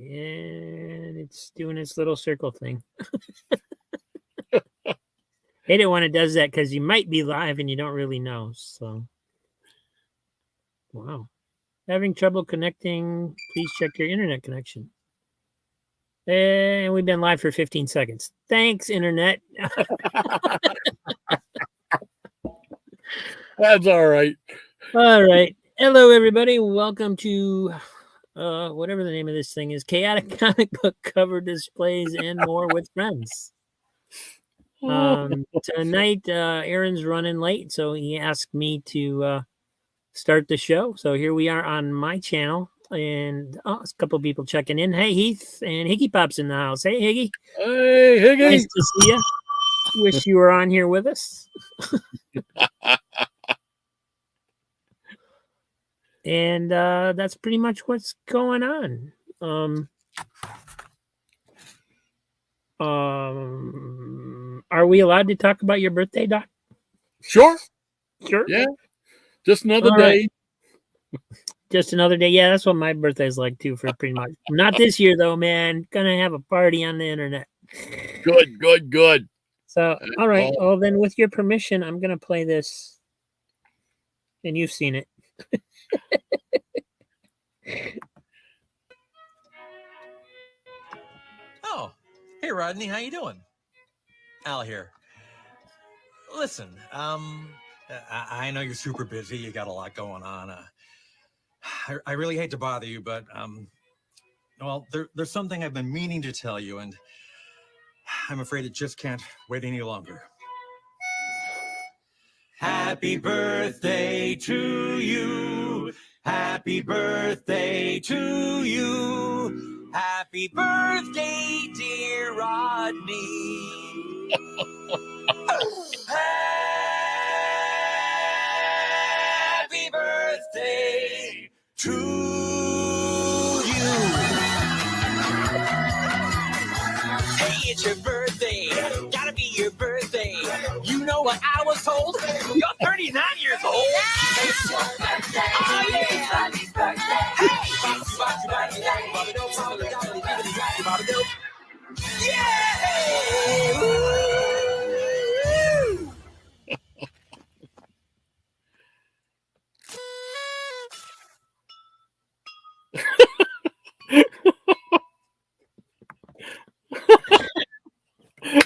and it's doing its little circle thing. Hate it when it does that because you might be live and you don't really know. So, wow. Having trouble connecting, please check your internet connection. And we've been live for 15 seconds. Thanks, internet. That's all right. All right. Hello, everybody. Welcome to whatever the name of this thing is, Chaotic Comic Book Cover Displays and More with Friends. Tonight, Aaron's running late, so he asked me to start the show. So here we are on my channel, and a couple of people checking in. Hey, Heath, and Higgy Pop's in the house. Hey, Higgy. Hey, Higgy. Nice to see you. Wish you were on here with us. And that's pretty much what's going on. Are we allowed to talk about your birthday, Doc? Sure. Sure. Yeah. Just another All day. Right. Just another day. Yeah, that's what my birthday is like too, for pretty much. Not this year though, man. Gonna have a party on the internet. Good. So, all right. Well, then, with your permission, I'm gonna play this, and you've seen it. Oh, hey Rodney, how you doing? Al here. Listen, I know you're super busy. You got a lot going on. I really hate to bother you, but well, there's something I've been meaning to tell you, and I'm afraid it just can't wait any longer. Happy birthday to you. Happy birthday to you. Happy birthday, dear Rodney. Happy birthday to you. Hey, it's your birthday. Gotta be your birthday. You know what I was told? You're 39 years old. It's your birthday. Oh, yeah. It's Rodney's birthday. Yeah! Woo!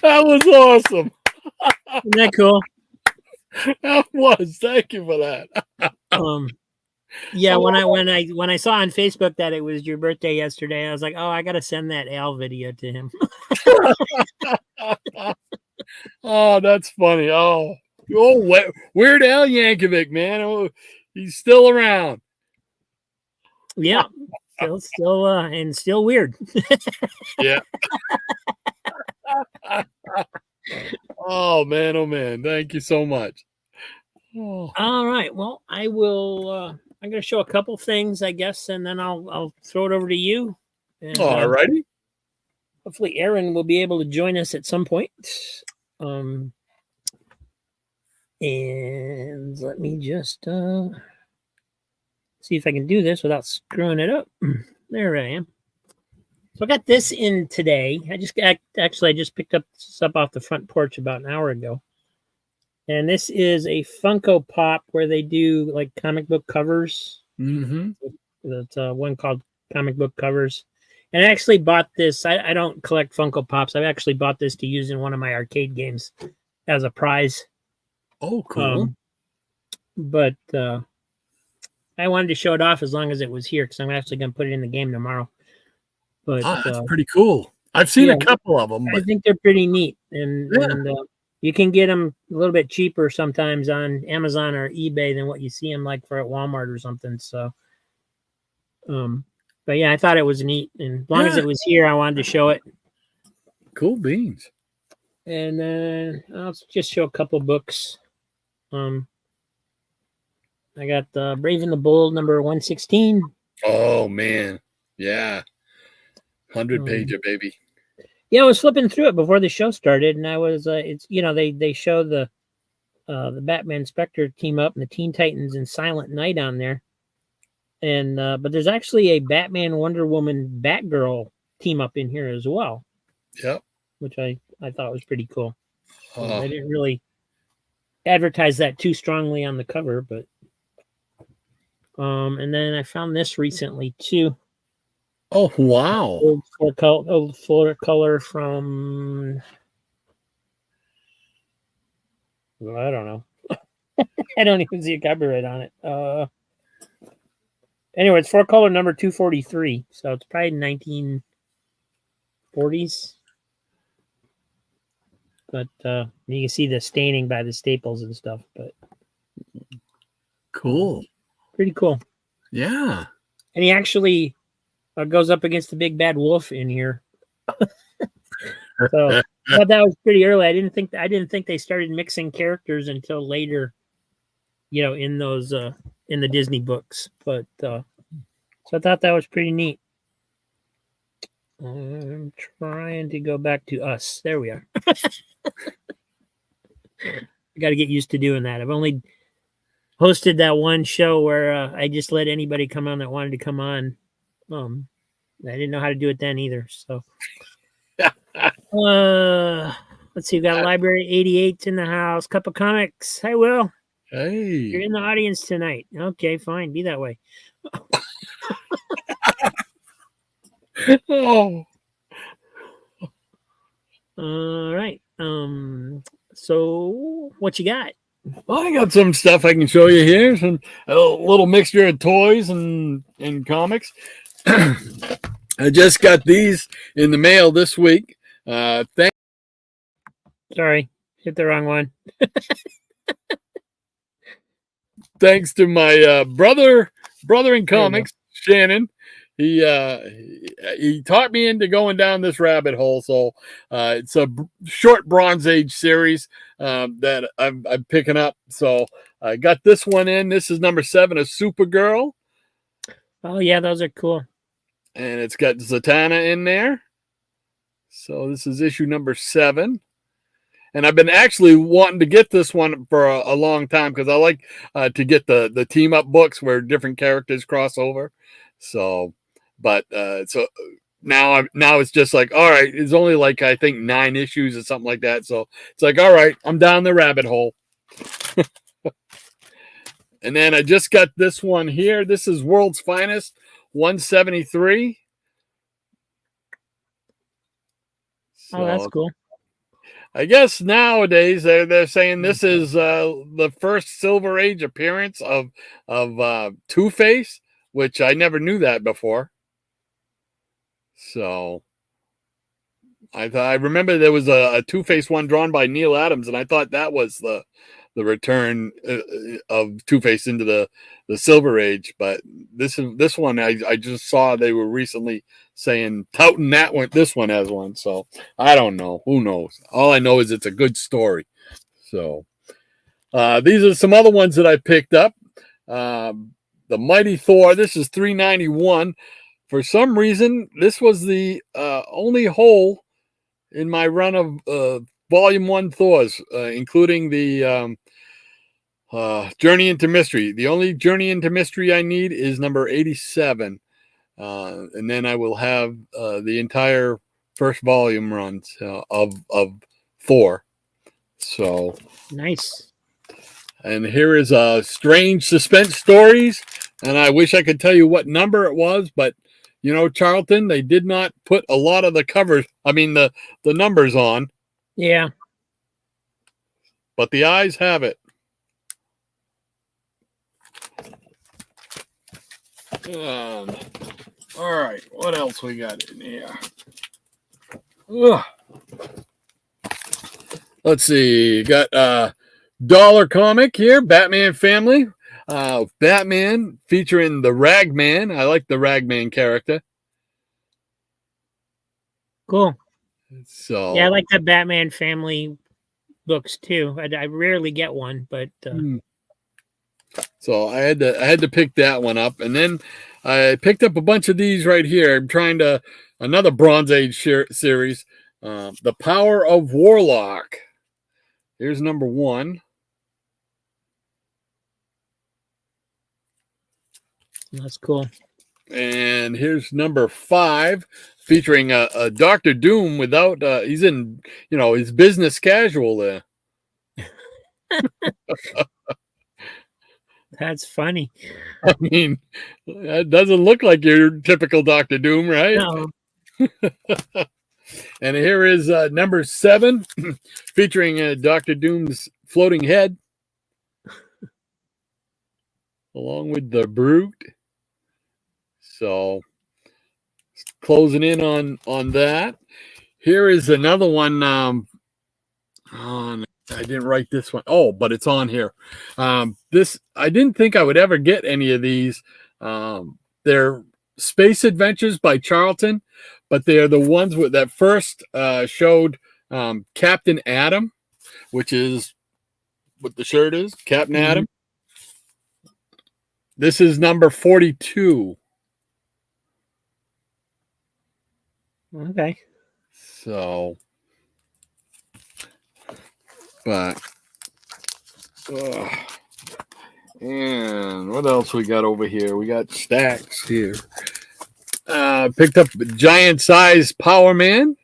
That was awesome. Isn't that cool? That was. Thank you for that. Yeah, when I saw on Facebook that it was your birthday yesterday, I was like, oh, I gotta send that Al video to him. Oh, that's funny. Oh, Weird Al Yankovic, man. Oh, he's still around. Yeah, still weird. Yeah. Oh man. Thank you so much. Oh. All right. Well, I will. I'm going to show a couple things, I guess, and then I'll throw it over to you. And, all righty. Hopefully, Aaron will be able to join us at some point. And let me just see if I can do this without screwing it up. There I am. So I got this in today. I just picked this up off the front porch about an hour ago. And this is a Funko Pop where they do like comic book covers. Mm-hmm. That's one called Comic Book Covers. And I actually bought this. I don't collect Funko Pops. I've actually bought this to use in one of my arcade games as a prize. Oh, cool. But I wanted to show it off as long as it was here because I'm actually going to put it in the game tomorrow. But that's pretty cool. I've seen a couple of them. I think they're pretty neat. And you can get them a little bit cheaper sometimes on Amazon or eBay than what you see them like for at Walmart or something. So, but yeah, I thought it was neat. And as long as it was here, I wanted to show it. Cool beans. And then I'll just show a couple books. I got Brave and the Bold number 116. Oh man, yeah, 100-pager, baby. Yeah, I was flipping through it before the show started, and I was it's they show the Batman Spectre team up and the Teen Titans and Silent Knight on there, And but there's actually a Batman, Wonder Woman, Batgirl team up in here as well, Yep. which I thought was pretty cool. Uh, They didn't really advertise that too strongly on the cover, but and then I found this recently too. oh, wow. Old full color from, well, I don't know. I don't even see a copyright on it. Anyway, it's 4-color number 243, so it's probably 1940s. But you can see the staining by the staples and stuff. But Cool. pretty cool. Yeah. And he actually goes up against the big bad wolf in here. So I thought that was pretty early. I didn't think they started mixing characters until later, in those in the Disney books. But so I thought that was pretty neat. I'm trying to go back to us. There we are. I got to get used to doing that. I've only hosted that one show where I just let anybody come on that wanted to come on. I didn't know how to do it then either. So, let's see. We've got Library 88 in the house. Cup of Comics. Hi, Will. You're Hey. in the audience tonight. Okay, fine. Be that way. Oh. All right. So what you got? Well, I got some stuff I can show you here. Some a little mixture of toys and comics. I just got these in the mail this week. Sorry, hit the wrong one. Thanks to my brother in comics, Shannon. He taught me into going down this rabbit hole. So it's a short Bronze Age series that I'm picking up. So I got this one in. This is number 7 of Supergirl. Oh yeah, those are cool. And it's got Zatanna in there. So this is issue number 7. And I've been actually wanting to get this one for a long time because I like to get the team up books where different characters cross over. So, but so now it's just like, all right, it's only like I think 9 issues or something like that. So it's like, all right, I'm down the rabbit hole. And then I just got this one here. This is World's Finest 173. So, Oh, that's cool. I guess nowadays they're saying this is the first Silver Age appearance of Two-Face, which I never knew that before. So I remember there was a Two-Face one drawn by Neil Adams, and I thought that was the return of Two-Face into the Silver Age. But this one I just saw they were recently saying touting this one as one. So I don't know. Who knows? All I know is it's a good story. So these are some other ones that I picked up. The Mighty Thor. This is $3.91. For some reason, this was the only hole in my run of Volume 1 Thors, including the Journey into Mystery. The only Journey into Mystery I need is number 87. And then I will have the entire first volume runs of Thor. So Nice. And here is Strange Suspense Stories. And I wish I could tell you what number it was, but Charlton, they did not put a lot of the numbers on. Yeah. But the eyes have it. All right, what else we got in here? Ugh. Let's see, got Dollar Comic here, Batman Family. Batman featuring the Ragman. I like the Ragman character. Cool. So yeah, I like the Batman Family books too. I rarely get one, but so I had to pick that one up, and then I picked up a bunch of these right here. I'm trying to another Bronze Age series, The Power of Warlock. Here's number 1. That's cool. And here's number 5, featuring a Doctor Doom without. He's in, his business casual there. That's funny. I mean, that doesn't look like your typical Doctor Doom, right? No. And here is number 7, featuring Doctor Doom's floating head, along with the Brute. So, closing in on that. Here is another one. I didn't write this one. Oh, but it's on here. This, I didn't think I would ever get any of these. They're Space Adventures by Charlton, but they're the ones that first showed Captain Atom, which is what the shirt is, Captain Atom. This is number 42. Okay. So, but, and what else we got over here? We got stacks here. Picked up giant size Power Man.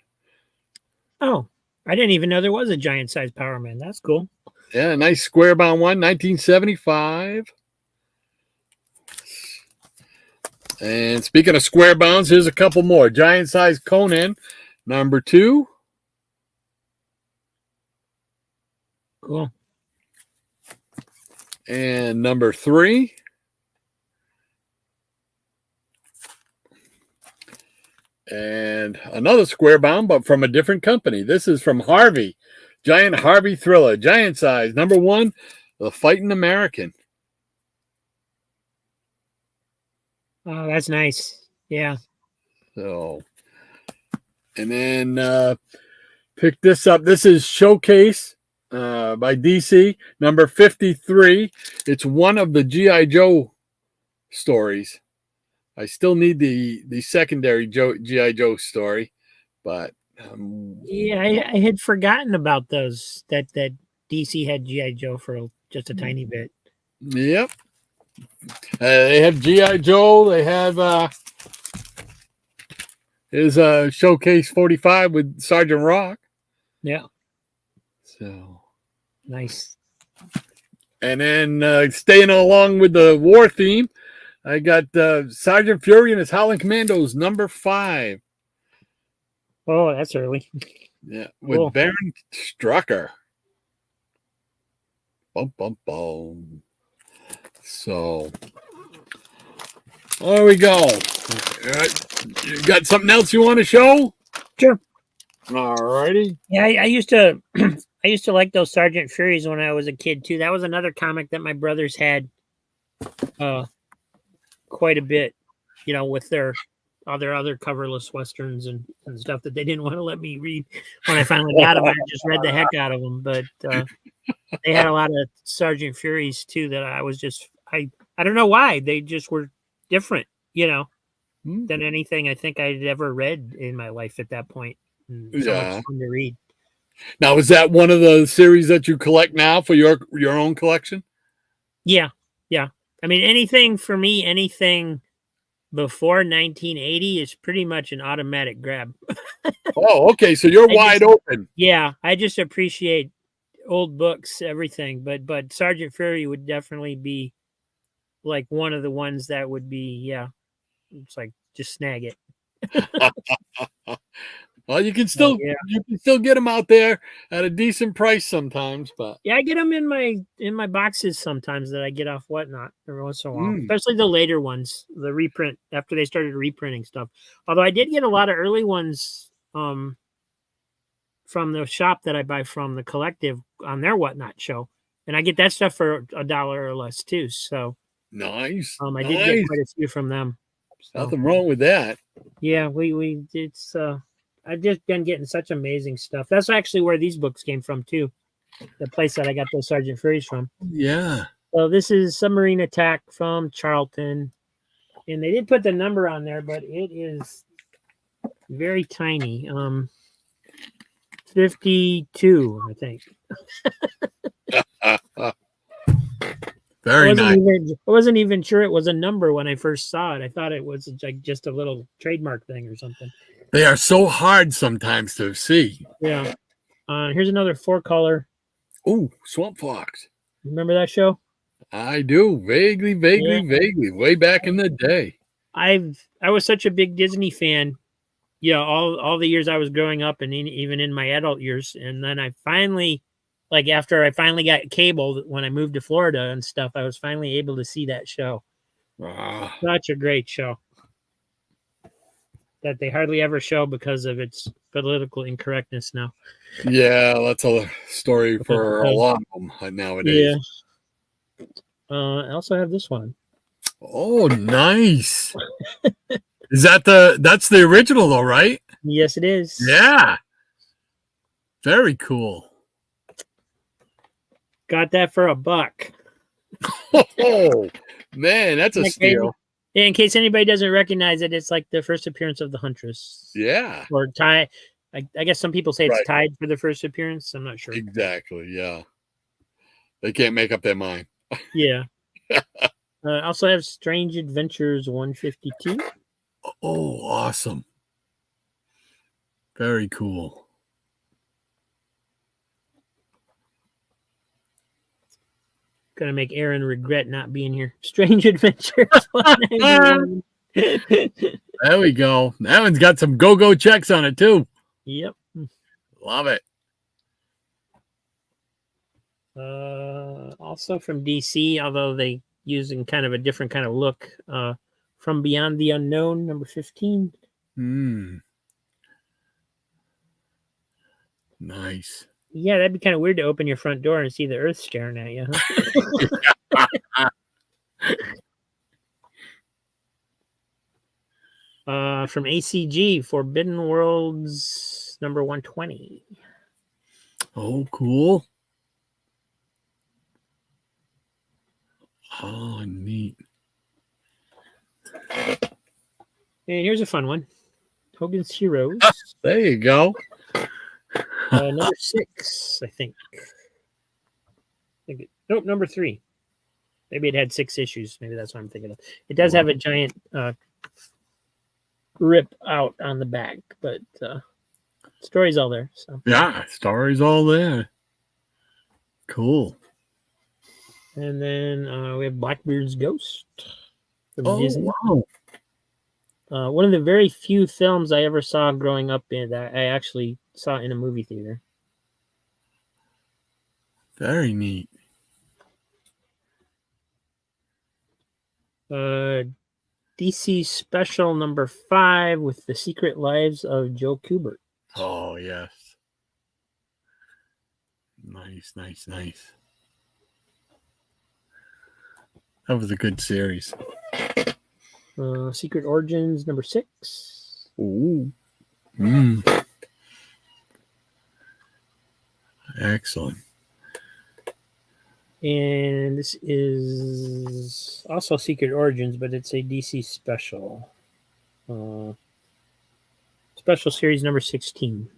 Oh, I didn't even know there was a giant size Power Man. That's cool. Yeah, nice square bound one, 1975. And speaking of square bounds, here's a couple more. Giant size Conan, number 2. Cool. And number 3. And another square bound, but from a different company. This is from Harvey. Giant Harvey Thriller, giant size. Number 1, The Fighting American. Oh, that's nice. Yeah. So, and then pick this up. This is Showcase by DC, number 53. It's one of the G.I. Joe stories. I still need the secondary G.I. Joe story, but yeah, I had forgotten about those. That DC had G.I. Joe for just a tiny bit. Yep. They have G.I. Joe. They have his Showcase 45 with Sergeant Rock. Yeah. So nice. And then staying along with the war theme, I got Sergeant Fury and his Howling Commandos, number 5. Oh, that's early. Yeah, with Cool. Baron Strucker. Bum, bum, bum. So, there we go. All right. You got something else you want to show? Sure. All righty. Yeah, I used to I used to like those Sergeant Furies when I was a kid too. That was another comic that my brothers had quite a bit, with their other coverless westerns and stuff that they didn't want to let me read. When I finally got them, I just read the heck out of them. But they had a lot of Sergeant Furies too that I was just I don't know why. They just were different, than anything I think I'd ever read in my life at that point. And so much fun to read. Now, is that one of the series that you collect now for your own collection? Yeah. I mean, anything for me, anything before 1980 is pretty much an automatic grab. Oh, okay. So you're wide open. Yeah, I just appreciate old books, everything. But Sergeant Fury would definitely be like one of the ones that would be, it's like just snag it. Well, you can still get them out there at a decent price sometimes, but yeah, I get them in my boxes sometimes that I get off Whatnot every once in a while, especially the later ones, the reprint after they started reprinting stuff. Although I did get a lot of early ones from the shop that I buy from, the Collective, on their Whatnot show, and I get that stuff for $1 or less too. So nice. I did get quite a few from them. So, nothing wrong with that. Yeah, it's I've just been getting such amazing stuff. That's actually where these books came from too. The place that I got those Sergeant Furies from. Yeah. So this is Submarine Attack from Charlton. And they did put the number on there, but it is very tiny. 52, I think. Very nice. I wasn't even sure it was a number when I first saw it. I thought it was like just a little trademark thing or something. They are so hard sometimes to see. Yeah. Here's another 4-color. Oh, Swamp Fox. Remember that show? I do. Vaguely, way back in the day. I was such a big Disney fan, all the years I was growing up and even in my adult years. And then I finally, after I finally got cable when I moved to Florida and stuff, I was finally able to see that show. Such a great show that they hardly ever show because of its political incorrectness now. Yeah, that's a story for a lot of them nowadays. Yeah. I also have this one. Oh, nice. Is that's the original though, right? Yes, it is. Yeah. Very cool. Got that for $1. Oh, man, that's a steal. In case anybody doesn't recognize it, it's like the first appearance of the Huntress. Yeah. Or tie. I guess some people say it's tied for the first appearance. I'm not sure. Exactly. Yeah. They can't make up their mind. Yeah. I also have Strange Adventures 152. Oh, awesome. Very cool. Gonna make Aaron regret not being here. Strange Adventures 191. There we go. That one's got some go-go checks on it too. Yep. Love it. Also from DC, although they using kind of a different kind of look. From Beyond the Unknown, number 15. Nice. Yeah, that'd be kind of weird to open your front door and see the Earth staring at you, huh? From ACG, Forbidden Worlds, number 120. Oh, cool. Oh, neat. And here's a fun one. Hogan's Heroes. There you go. Number 6, I think. Nope, number 3. Maybe it had 6 issues. Maybe that's what I'm thinking of. It does have a giant rip out on the back, but story's all there. So yeah, story's all there. Cool. And then we have Blackbeard's Ghost from Disney. Wow. One of the very few films I ever saw growing up that I actually saw in a movie theater. Very neat. DC Special number 5 with The Secret Lives of Joe Kubert. Oh, yes. Nice, nice, nice. That was a good series. Secret Origins number 6. Ooh. Excellent. And this is also Secret Origins, but it's a DC special. Special series number 16.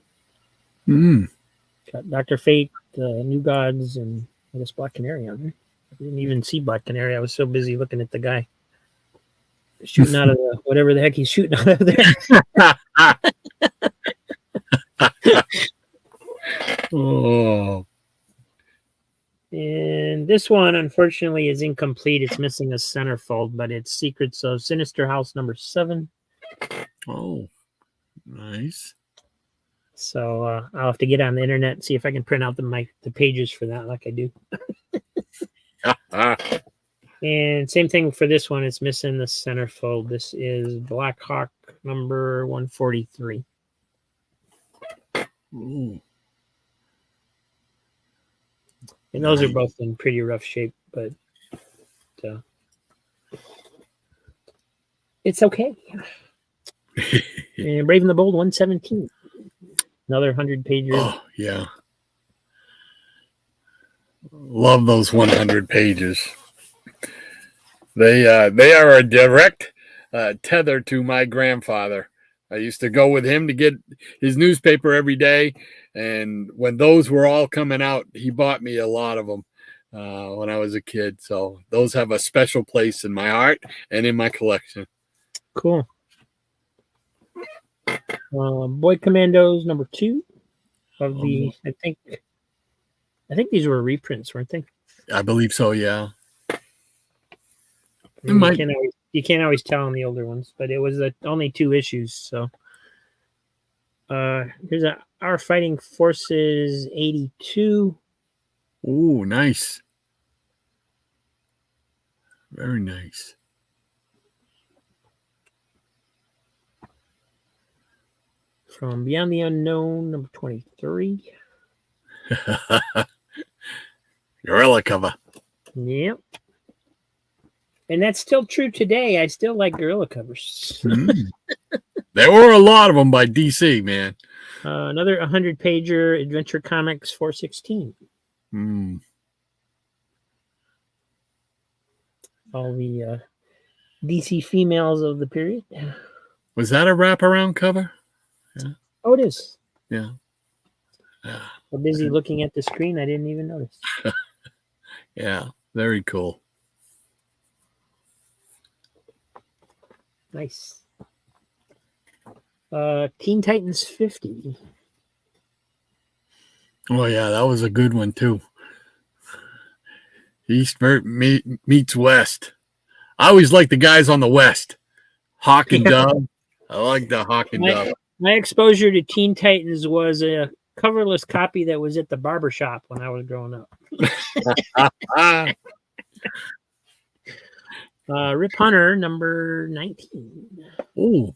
Got Dr. Fate, New Gods, and I guess Black Canary on there. I didn't even see Black Canary. I was so busy looking at the guy shooting out of whatever the heck he's shooting out of there. Oh. And this one, unfortunately, is incomplete. It's missing a centerfold, but it's Secrets of Sinister House number 7. Oh, nice. So I'll have to get on the internet and see if I can print out the pages for that like I do. And same thing for this one. It's missing the centerfold. This is Black Hawk number 143. Ooh. And those are both in pretty rough shape, but it's okay. And Brave and the Bold 117. Another 100 pages. Oh, yeah. Love those 100 pages. They are a direct tether to my grandfather. I used to go with him to get his newspaper every day. And when those were all coming out, he bought me a lot of them. when I was a kid. So those have a special place in my heart and in my collection. Cool. Boy Commandos #2 of the. I think these were reprints, weren't they? I believe so. Yeah. You can't always tell on the older ones, but it was only 2 issues. So here's Our Fighting Forces 82. Ooh, nice. Very nice. From Beyond the Unknown #23. Gorilla cover. Yep. And that's still true today. I still like gorilla covers. There were a lot of them by DC, man. Another 100-pager Adventure Comics 416. All the DC females of the period. Was that a wraparound cover? Yeah. Oh, it is. Yeah. I'm busy looking at the screen. I didn't even notice. Yeah, very cool. Nice. Teen Titans 50. Oh, yeah, that was a good one, too. East meets West. I always like the guys on the West. Hawk and Dove. I like the Hawk and Dove. My exposure to Teen Titans was a coverless copy that was at the barber shop when I was growing up. Rip Hunter #19. Oh,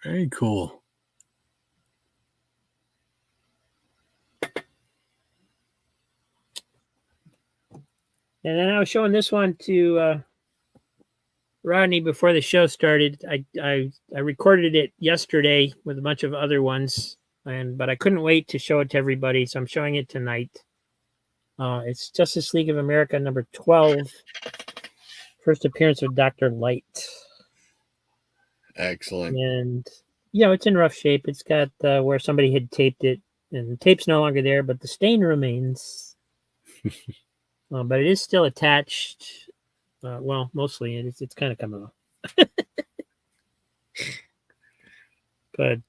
very cool. And then I was showing this one to Rodney before the show started. I recorded it yesterday with a bunch of other ones, but I couldn't wait to show it to everybody, so I'm showing it tonight. It's Justice League of America #12. First appearance of Dr. Light. Excellent. And, it's in rough shape. It's got where somebody had taped it, and the tape's no longer there, but the stain remains. But it is still attached. Well, mostly it's kind of coming off. But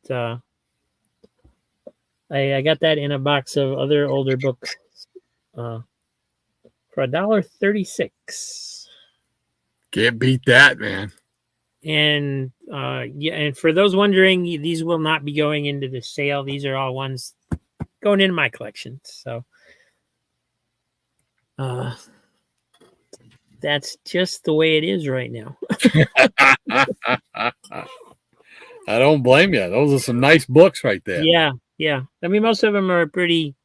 I got that in a box of other older books for $1.36. Can't beat that, man. And and for those wondering, these will not be going into the sale. These are all ones going into my collection. So that's just the way it is right now. I don't blame you. Those are some nice books right there. Yeah. I mean, most of them are pretty,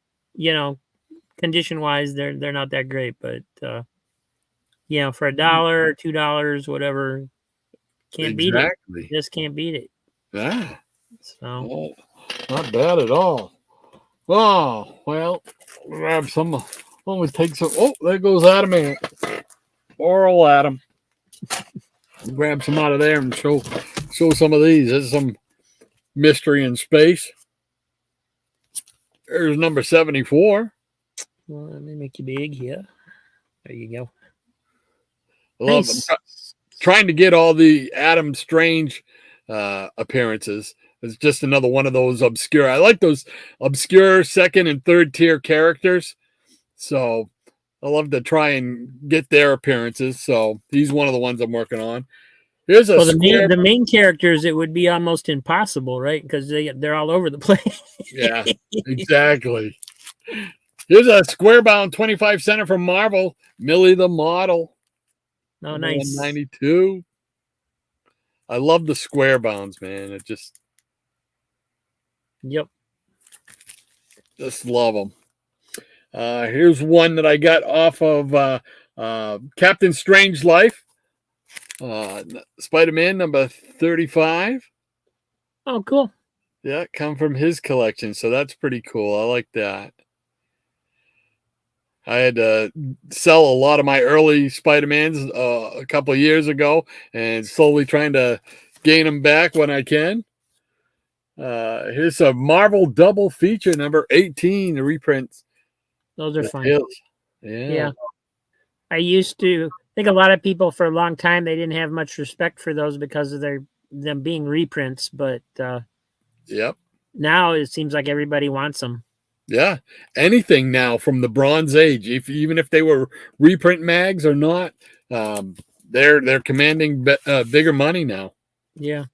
condition wise, they're not that great, but for $1, $2, whatever, can't beat it. Just can't beat it. Yeah. So not bad at all. Oh, well, grab some. Always take some. Oh, there goes Adam in. Oral Adam. Grab some out of there and show some of these. There's some mystery in space. There's number 74. Well, let me make you big here. There you go. Love them. Trying to get all the Adam Strange appearances. It's just another one of those obscure. I like those obscure second and third tier characters. So I love to try and get their appearances. So he's one of the ones I'm working on. Here's the main characters. It would be almost impossible, right? Because they're all over the place. Yeah, exactly. Here's a square bound 25 center from Marvel. Millie the Model. Oh, nice. 92. I love the square bounds, man. It just. Yep. Just love them. Here's one that I got off of Captain Strange Life. Spider-Man number 35. Oh, cool. Yeah, come from his collection. So that's pretty cool. I like that. I had to sell a lot of my early Spider-Mans a couple of years ago and slowly trying to gain them back when I can. Here's a Marvel double feature number 18, the reprints. Those are fun. Yeah. I used to think a lot of people for a long time they didn't have much respect for those because of them being reprints, but Yep. now it seems like everybody wants them. Yeah. Anything now from the Bronze Age, even if they were reprint mags or not, they're commanding bigger money now. Yeah.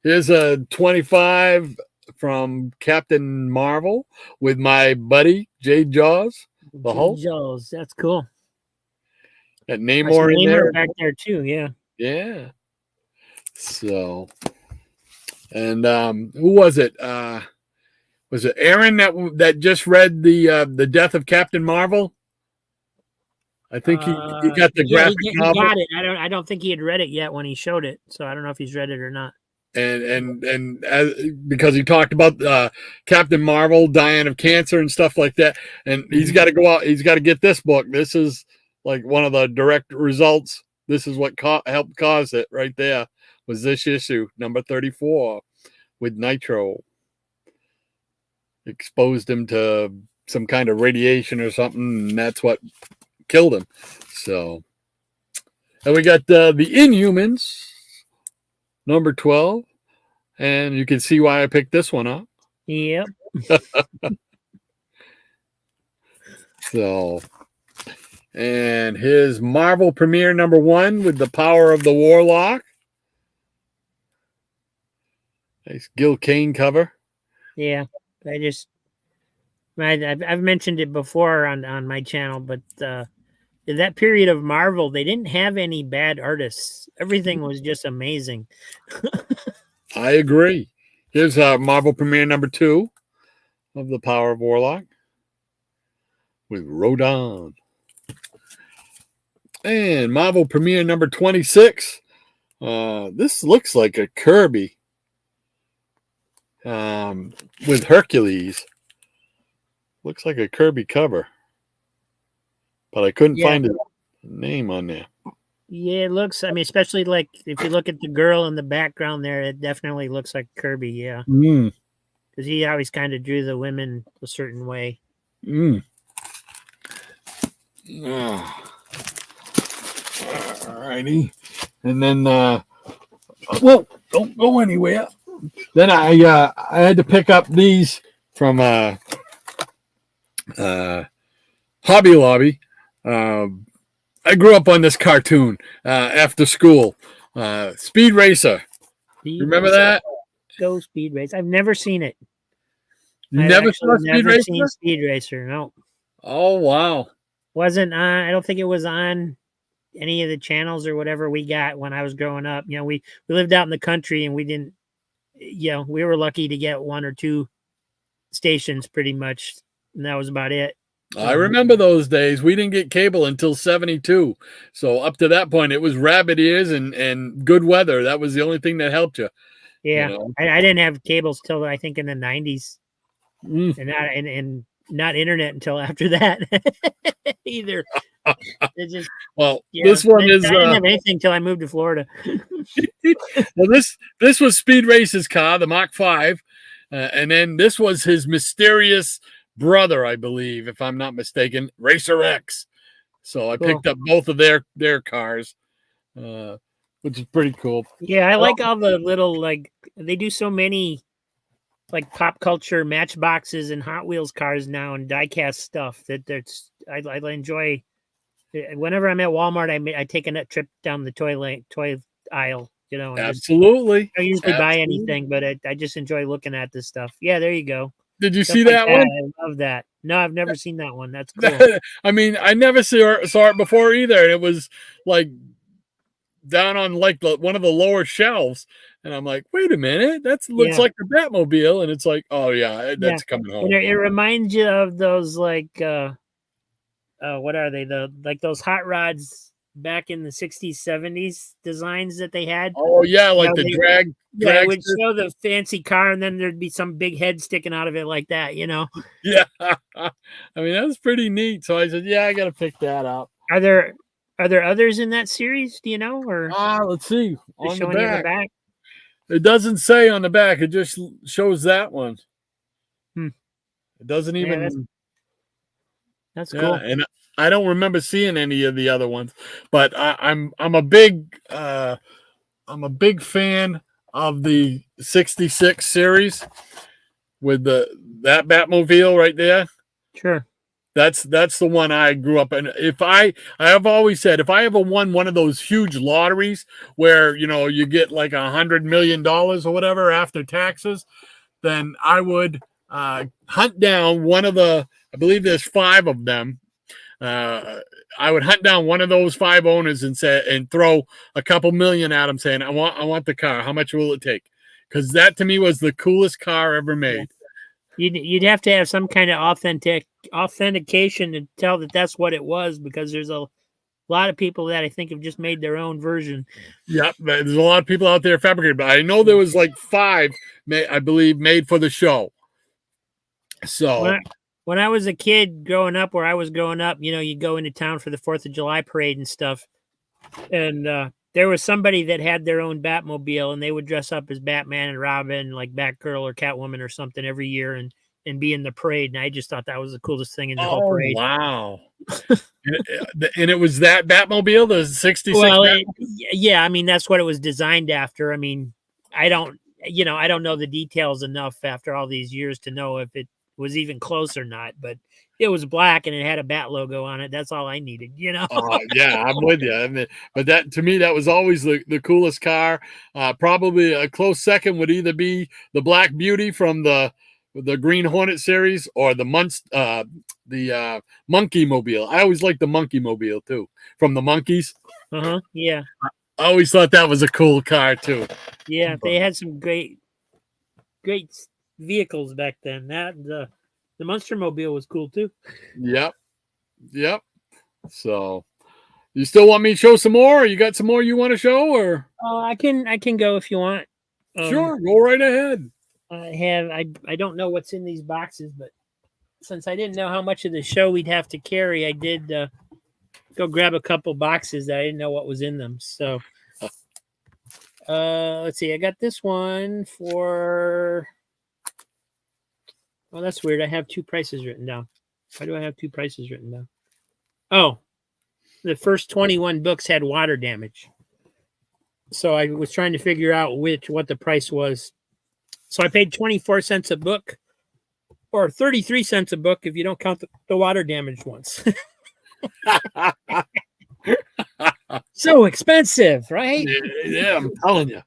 Here's a 25 from Captain Marvel with my buddy Jay Jaws, the Hulk. Joe's, that's cool. Got Nice Namor in there. back there too. Yeah. Yeah. So, and who was it? Was it Aaron that just read the Death of Captain Marvel? I think he got the graphic he novel. got it. I don't think he had read it yet when he showed it, so I don't know if he's read it or not. And because he talked about Captain Marvel dying of cancer and stuff like that, and he's got to go out. He's got to get this book. This is like one of the direct results. This is what helped cause it right there. Was this issue number 34 with Nitro? Exposed him to some kind of radiation or something, and that's what killed him. So, and we got the Inhumans, number 12, and you can see why I picked this one up. Yep. So, and his Marvel premiere number 1 with the Power of the Warlock. Nice Gil Kane cover. Yeah. I've mentioned it before on my channel, but in that period of Marvel, they didn't have any bad artists. Everything was just amazing. I agree. Here's Marvel premiere number 2 of the Power of Warlock with Rodon. And Marvel premiere number 26. This looks like a Kirby with Hercules. Looks like a Kirby cover, but I couldn't find a name on there. Yeah, it looks. I mean, especially like if you look at the girl in the background there, it definitely looks like Kirby. Yeah, because he always kind of drew the women a certain way. Alrighty, and then well, don't go anywhere. Then I had to pick up these from Hobby Lobby. I grew up on this cartoon after school. Speed Racer. Remember that? Go Speed Racer. I've never seen it. You never saw Speed Racer? Seen Speed Racer. No. Oh wow. Wasn't on. I don't think it was on any of the channels or whatever we got when I was growing up. You know, we lived out in the country and we didn't. You know, we were lucky to get 1 or 2 stations pretty much, and that was about it. I remember those days. We didn't get cable until 72. So up to that point, it was rabbit ears and good weather. That was the only thing that helped you. Yeah. You know? I didn't have cables till I think in the 90s. And not internet until after that either. It just, this one is. I didn't have anything until I moved to Florida. Well, this was Speed Race's car, the Mach 5. And then this was his mysterious brother, I believe, if I'm not mistaken, Racer X. So I picked up both of their cars, which is pretty cool. Yeah, I like all the little, like, they do so many like pop culture matchboxes and Hot Wheels cars now and diecast stuff that's I enjoy. Whenever I'm at Walmart, I take a trip down the toy aisle. You know, absolutely. I don't usually buy anything, but I just enjoy looking at this stuff. Yeah, there you go. Did you see that one? I love that. No, I've never seen that one. That's cool. I mean, I never saw it before either. It was like down on like one of the lower shelves, and I'm like, wait a minute, that looks like the Batmobile, and it's like, oh yeah, that's coming home. And it reminds you of those like, what are they? Like those hot rods back in the 60s, 70s designs that they had. Oh yeah, like the drag. Yeah, it would show the fancy car, and then there'd be some big head sticking out of it like that, you know? Yeah. I mean, that was pretty neat. So I said, yeah, I got to pick that up. Are there others in that series? Do you know? Or let's see. On the back. It doesn't say on the back. It just shows that one. It doesn't even. That's cool. I don't remember seeing any of the other ones, but I'm a big fan of the '66 series with that Batmobile right there. Sure. That's the one I grew up in. If I have always said, if I ever won one of those huge lotteries where you get like $100 million or whatever after taxes, then I would hunt down one of the. I believe there's 5 of them. I would hunt down one of those 5 owners and throw a couple million at them, saying, "I want the car. How much will it take?" Because that to me was the coolest car ever made. You'd have to have some kind of authentication to tell that that's what it was, because there's a lot of people that I think have just made their own version. Yep, there's a lot of people out there fabricating, but I know there was like 5, I believe, made for the show. So when I was a kid growing up, where I was growing up, you go into town for the 4th of July parade and stuff, and there was somebody that had their own Batmobile, and they would dress up as Batman and Robin, like Batgirl or Catwoman or something every year, and be in the parade. And I just thought that was the coolest thing in the whole parade. Wow. And it was that Batmobile, the 66. Well, yeah, I mean, that's what it was designed after. I mean, I don't know the details enough after all these years to know if it was even close or not, but it was black and it had a bat logo on it. That's all I needed, Yeah, I'm with you. I mean, but that to me, that was always the coolest car. Probably a close second would either be the Black Beauty from the Green Hornet series, or the Monkey Mobile. I always liked the Monkey Mobile too, from the Monkeys. Yeah. I always thought that was a cool car too. Yeah, they had some great vehicles back then. That the Monster Mobile was cool too. Yep. So, you still want me to show some more? Or you got some more you want to show, or? I can go if you want. Sure, go right ahead. I don't know what's in these boxes, but since I didn't know how much of the show we'd have to carry, I did go grab a couple boxes that I didn't know what was in them. So, let's see. I got this one for. Well, that's weird. I have 2 prices written down. Why do I have 2 prices written down? Oh, the first 21 books had water damage. So I was trying to figure out what the price was. So I paid 24 cents a book, or 33 cents a book if you don't count the water damaged ones. So expensive, right? Yeah, I'm telling you.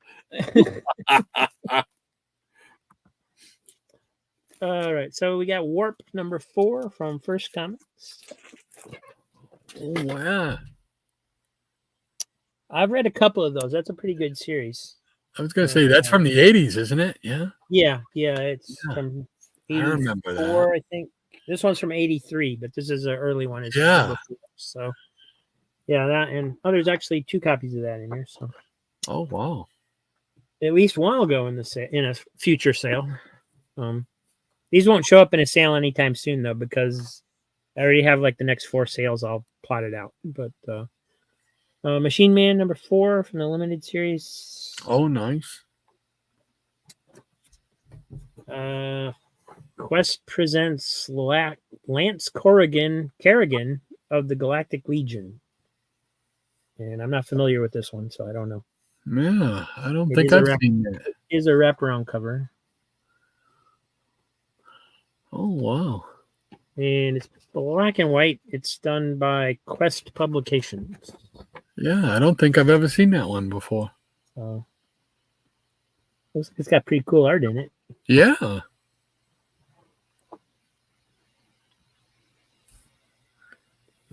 All right, so we got Warp number 4 from First Comics. Oh, wow. I've read a couple of those. That's a pretty good series. I was going to say, that's from the 80s, isn't it? Yeah. Yeah, it's from 84, I remember that. I think. This one's from 83, but this is an early one. It's Yeah. So, yeah, that, and there's actually 2 copies of that in here. So, oh, wow. At least one will go in a future sale. These won't show up in a sale anytime soon, though, because I already have like the next 4 sales all plotted out. But Machine Man number 4 from the limited series. Oh, nice. Quest presents Lance Kerrigan of the Galactic Legion. And I'm not familiar with this one, so I don't know. Yeah, I don't think I've seen that. It is a wraparound cover. Oh, wow. And it's black and white. It's done by Quest Publications. Yeah, I don't think I've ever seen that one before. It's got pretty cool art in it. Yeah.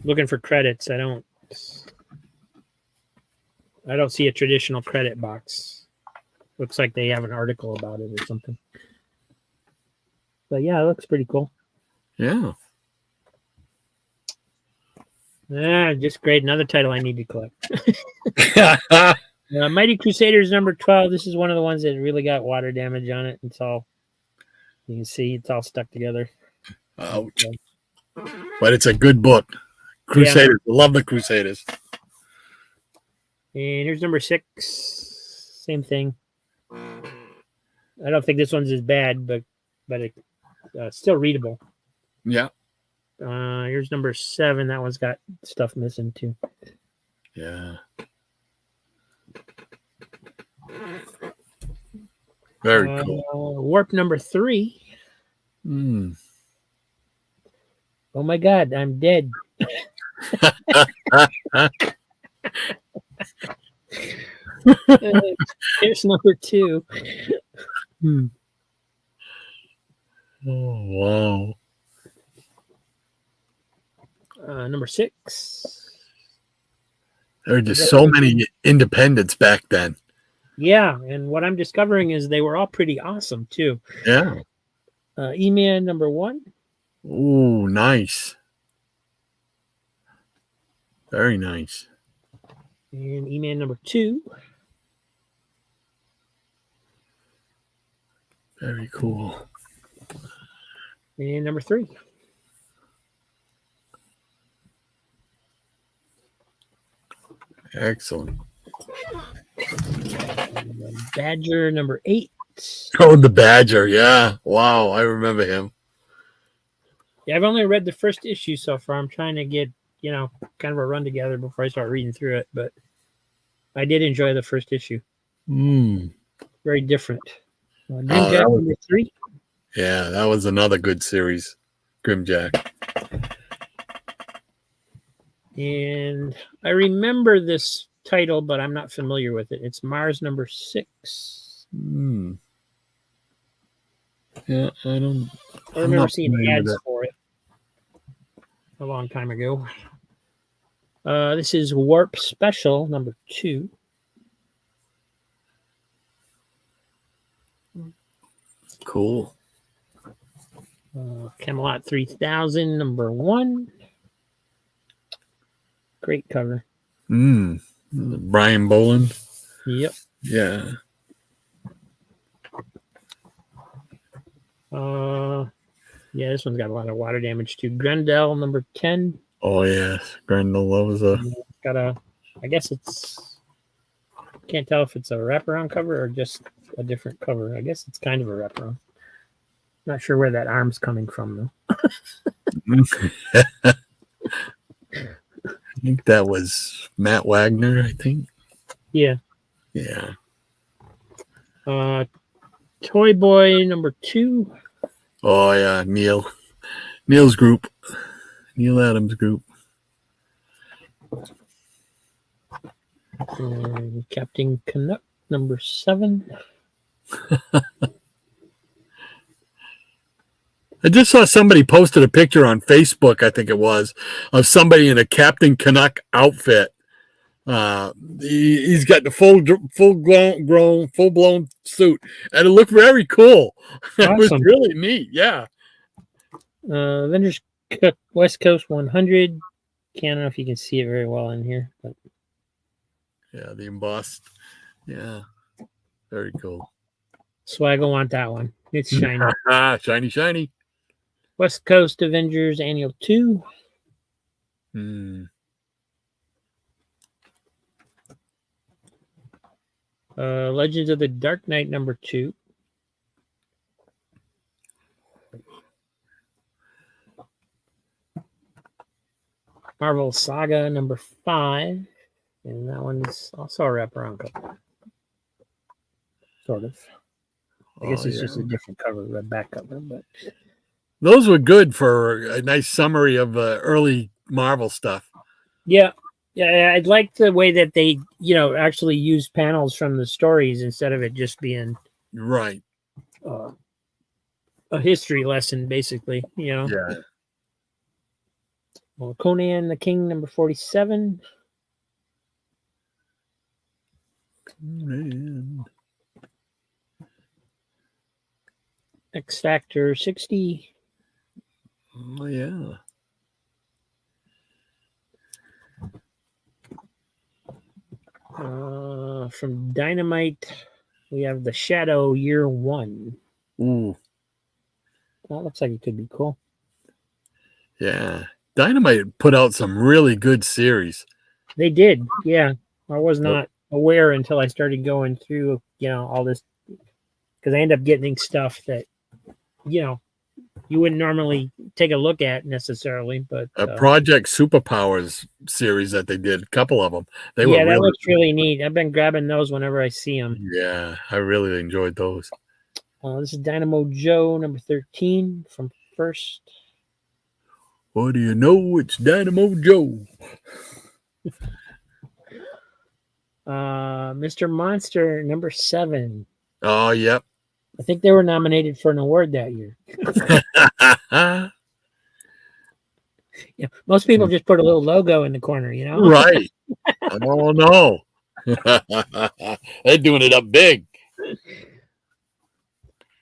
Looking for credits. I don't see a traditional credit box. Looks like they have an article about it or something. But yeah, it looks pretty cool. Yeah. Just great. Another title I need to collect. Mighty Crusaders number 12. This is one of the ones that really got water damage on it. It's all, you can see it's all stuck together. Ouch. But it's a good book. Crusaders. Yeah. Love the Crusaders. And here's number 6. Same thing. I don't think this one's as bad, but it's still readable. Yeah. Here's number 7. That one's got stuff missing too. Yeah. Very cool. Warp number 3. Mm. Oh my God, I'm dead. Here's number 2. Hmm. Oh, wow. Number 6. There were just so many independents back then. Yeah, and what I'm discovering is they were all pretty awesome too. Yeah. E-Man number 1. Ooh, nice. Very nice. And E-Man number 2. Very cool. And number 3. Excellent. Badger number 8. Oh, the Badger. Yeah. Wow. I remember him. Yeah, I've only read the first issue so far. I'm trying to get, kind of a run together before I start reading through it. But I did enjoy the first issue. Mm. Very different. Grimjack number 3. Yeah, that was another good series. Grimjack. And I remember this title, but I'm not familiar with it. It's Mars number 6. Mm. Yeah, I remember seeing ads for it a long time ago. This is Warp Special number 2. Cool. Camelot 3000 number 1. Great cover. Brian Boland. Yep. Yeah. Yeah, this one's got a lot of water damage too. Grendel number 10. Oh yes, Grendel. That was a. Got I guess it's. Can't tell if it's a wraparound cover or just a different cover. I guess it's kind of a wraparound. Not sure where that arm's coming from though. I think that was Matt Wagner. I think. Yeah. Yeah. Toy Boy number 2. Oh yeah, Neil's group, Neil Adams' group. Captain Canuck number 7. I just saw somebody posted a picture on Facebook, I think it was, of somebody in a Captain Canuck outfit. He's got the full blown suit, and it looked very cool. Awesome. It was really neat. Yeah. Avengers West Coast 100. Can't know if you can see it very well in here, but yeah, the embossed. Yeah, very cool. Swag will want that one. It's shiny. Shiny, shiny. West Coast Avengers Annual 2. Legends of the Dark Knight number 2. Marvel Saga number 5. And that one's also a wraparound cover. Sort of. I guess it's just a different cover, a back cover, but those were good for a nice summary of early Marvel stuff. Yeah. Yeah, I'd like the way that they, actually use panels from the stories instead of it just being right a history lesson, basically. Yeah. Well, Conan the King number 47. Man. X Factor 60. Oh yeah. From Dynamite, we have the Shadow Year 1. Ooh. That looks like it could be cool. Yeah. Dynamite put out some really good series. They did, yeah. I was not aware until I started going through, all this, because I end up getting stuff that, you wouldn't normally take a look at necessarily, but A Project Superpowers series that they did, a couple of them. They yeah, were that really, looks really neat. I've been grabbing those whenever I see them. yeah, I really enjoyed those. This is Dynamo Joe number 13 from First. What do you know? It's Dynamo Joe. Mr. Monster number 7. Oh, yep. I think they were nominated for an award that year. Yeah, most people just put a little logo in the corner, you know. Right. Oh, no. They're doing it up big.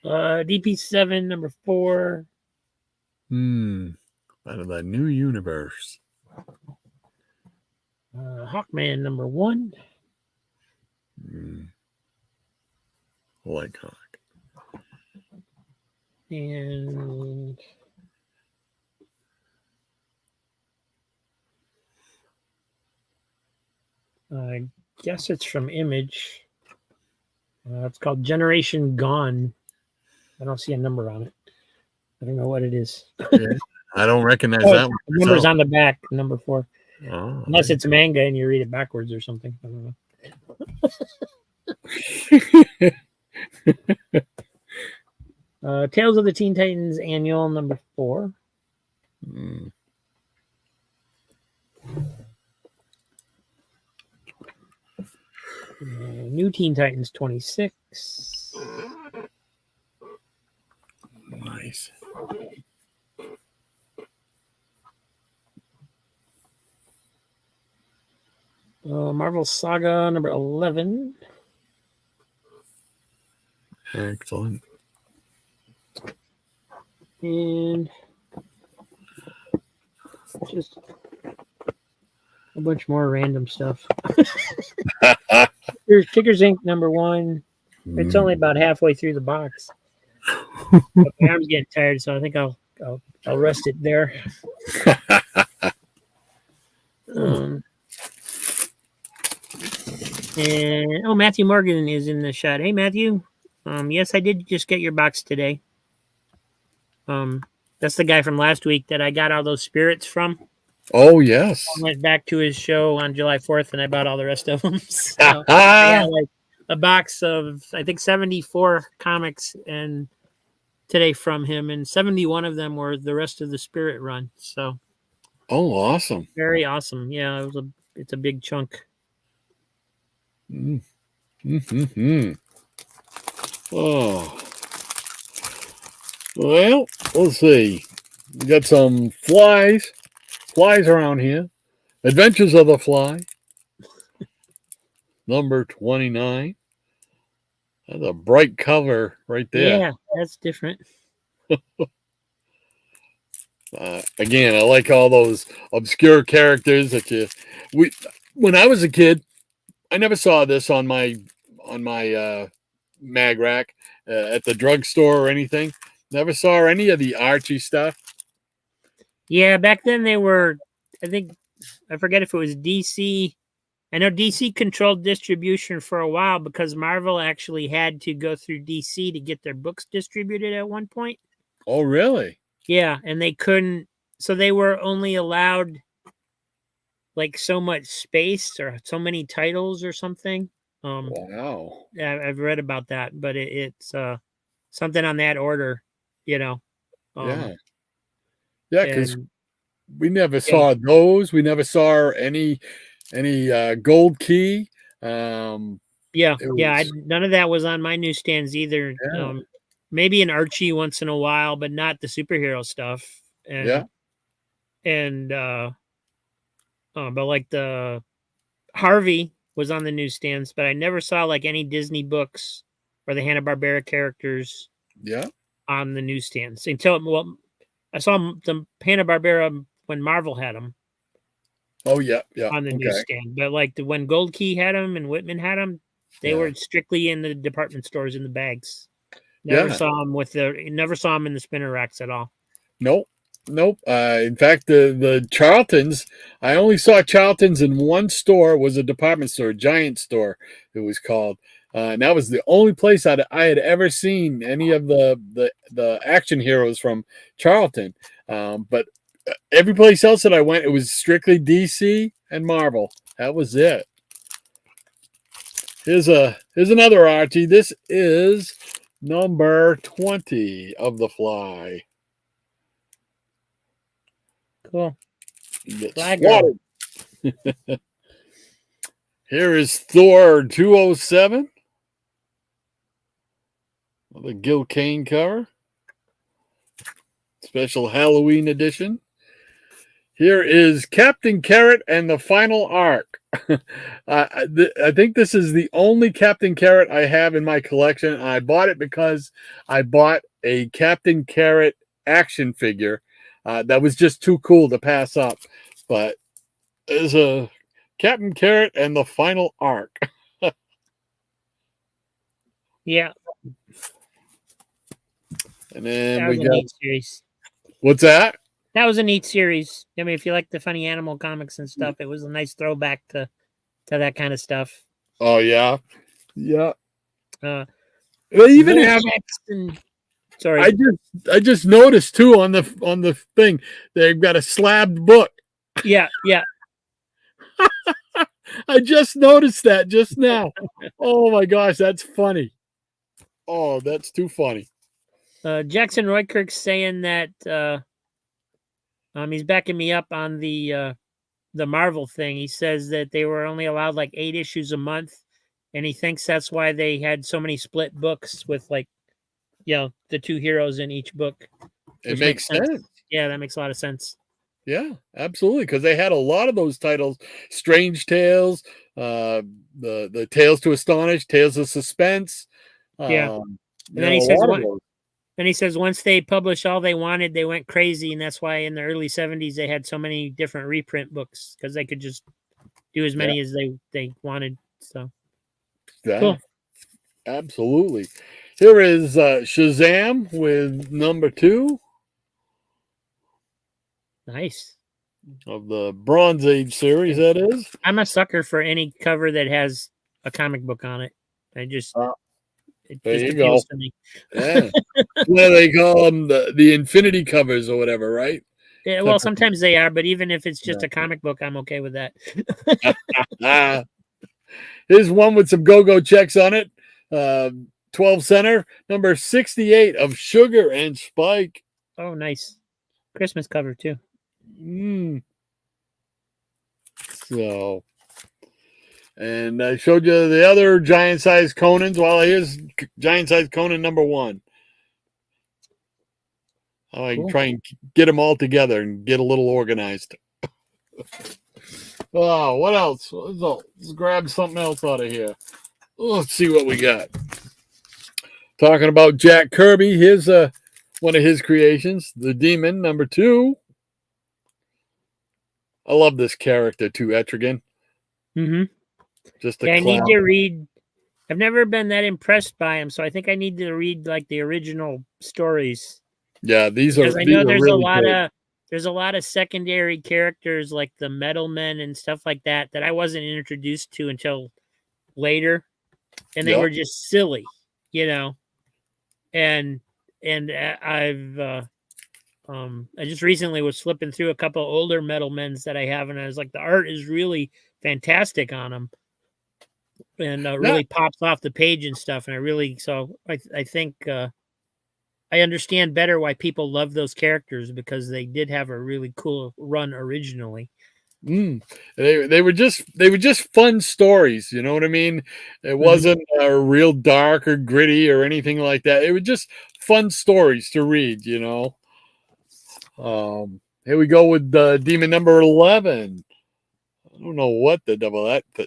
DP7 number 4. Out of the new universe. Hawkman number 1. Like Hawk. And I guess it's from Image. It's called Generation Gone. I don't see a number on it. I don't know what it is. Yeah, I don't recognize Oh, that one. the number's on the back, number 4. Oh, Unless it's manga and you read it backwards or something. I don't know. Tales of the Teen Titans Annual number 4. New Teen Titans 26. Nice. Marvel Saga number 11. Excellent. And just a bunch more random stuff. Here's Kickers Inc. number 1. It's only about halfway through the box. But my arm's getting tired, so I think I'll rest it there. And Matthew Morgan is in the shot. Hey, Matthew. Yes, I did just get your box today. That's the guy from last week that I got all those spirits from. Oh, yes. I went back to his show on July 4th, and I bought all the rest of them. So I got like a box of, I think, 74 comics and today from him, and 71 of them were the rest of the Spirit run. So, oh, awesome! Very awesome. Yeah, it's a big chunk. Oh, well, let's see. We got some flies around here. Adventures of the Fly, number 29. That's a bright cover right there. Yeah, that's different. Again, I like all those obscure characters that when I was a kid, I never saw this on my mag rack at the drugstore or anything. Never saw any of the Archie stuff. Yeah, back then they were, I forget if it was DC. I know DC controlled distribution for a while because Marvel actually had to go through DC to get their books distributed at one point. Oh, really? Yeah, and they couldn't, so they were only allowed like so much space or so many titles or something. Wow. I've read about that, but it's something on that order, you know. Yeah, because we never saw those. We never saw any gold key. None of that was on my newsstands either. Yeah. Maybe an Archie once in a while, but not the superhero stuff. But like the Harvey was on the newsstands, but I never saw like any Disney books or the Hanna-Barbera characters on the newsstands until I saw the Hanna-Barbera when Marvel had them. Oh, yeah. On the newsstand. But like when Gold Key had them and Whitman had them, they were strictly in the department stores in the bags. Never saw them in the spinner racks at all. Nope. In fact, the Charltons, I only saw Charltons in one store. It was a department store, a giant store, it was called. And that was the only place I had ever seen any of the action heroes from Charlton. But every place else that I went, it was strictly DC and Marvel. That was it. Here's another Archie. This is number 20 of the Fly. Cool. Gets Fly girl. swatted. Here is Thor 207. The Gil Kane cover. Special Halloween edition. Here is Captain Carrot and the Final Arc. I think this is the only Captain Carrot I have in my collection. I bought it because I bought a Captain Carrot action figure that was just too cool to pass up. But there's a Captain Carrot and the Final Arc. Yeah. And then That was we a got, neat series. what's that? That was a neat series. I mean, if you like the funny animal comics and stuff, it was a nice throwback to that kind of stuff. Oh yeah, yeah. They They even have. Sorry. I just noticed too on the thing they've got a slabbed book. Yeah. I just noticed that just now. Oh my gosh, that's funny. Oh, that's too funny. Jackson Roykirk's saying that he's backing me up on the Marvel thing. He says that they were only allowed like 8 issues a month, and he thinks that's why they had so many split books with like, the 2 heroes in each book. It makes sense. Yeah, that makes a lot of sense. Yeah, absolutely. Because they had a lot of those titles: Strange Tales, the Tales to Astonish, Tales of Suspense. Yeah. And then he says once they published all they wanted, they went crazy, and that's why in the early 70s they had so many different reprint books because they could just do as many as they wanted. So cool. Absolutely. Here is Shazam with number 2. Nice. Of the Bronze Age series, that is. I'm a sucker for any cover that has a comic book on it. It just appeals to me. Yeah. Well, they call them the Infinity covers or whatever, right? Yeah, well, sometimes they are, but even if it's just a comic book, I'm okay with that. Here's one with some go-go checks on it. 12 center, number 68 of Sugar and Spike. Oh, nice. Christmas cover, too. So, and I showed you the other giant-sized Conans. Well, here's giant-sized Conan number 1. I can try and get them all together and get a little organized. Oh, what else? Let's grab something else out of here. Let's see what we got. Talking about Jack Kirby, here's one of his creations, the Demon, number 2. I love this character too, Etrigan. Mm-hmm. Just a I clown. need to read. I've never been that impressed by him, so I think I need to read like the original stories. Yeah, these are. I know there's really a lot of secondary characters like the Metal Men and stuff like that I wasn't introduced to until later, and they were just silly, And I've I just recently was flipping through a couple older Metal Men's that I have, and I was like, the art is really fantastic on them, and really pops off the page and stuff. And I think I understand better why people love those characters because they did have a really cool run originally. They were just fun stories, you know what I mean? It wasn't real dark or gritty or anything like that. It was just fun stories to read, Here we go with Demon number 11. I don't know what the devil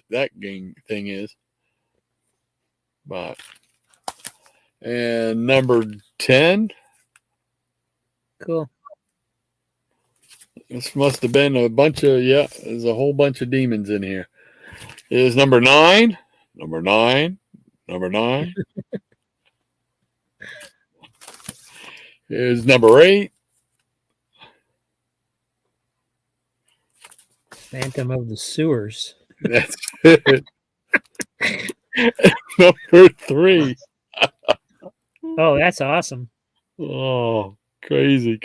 that game thing is, but and number 10. Cool. This must have been a bunch of, there's a whole bunch of demons in here. Here's number 9. Number 9. Number 9. Here's number 8. Phantom of the Sewers. That's it. number 3. Oh, that's awesome. Oh, crazy.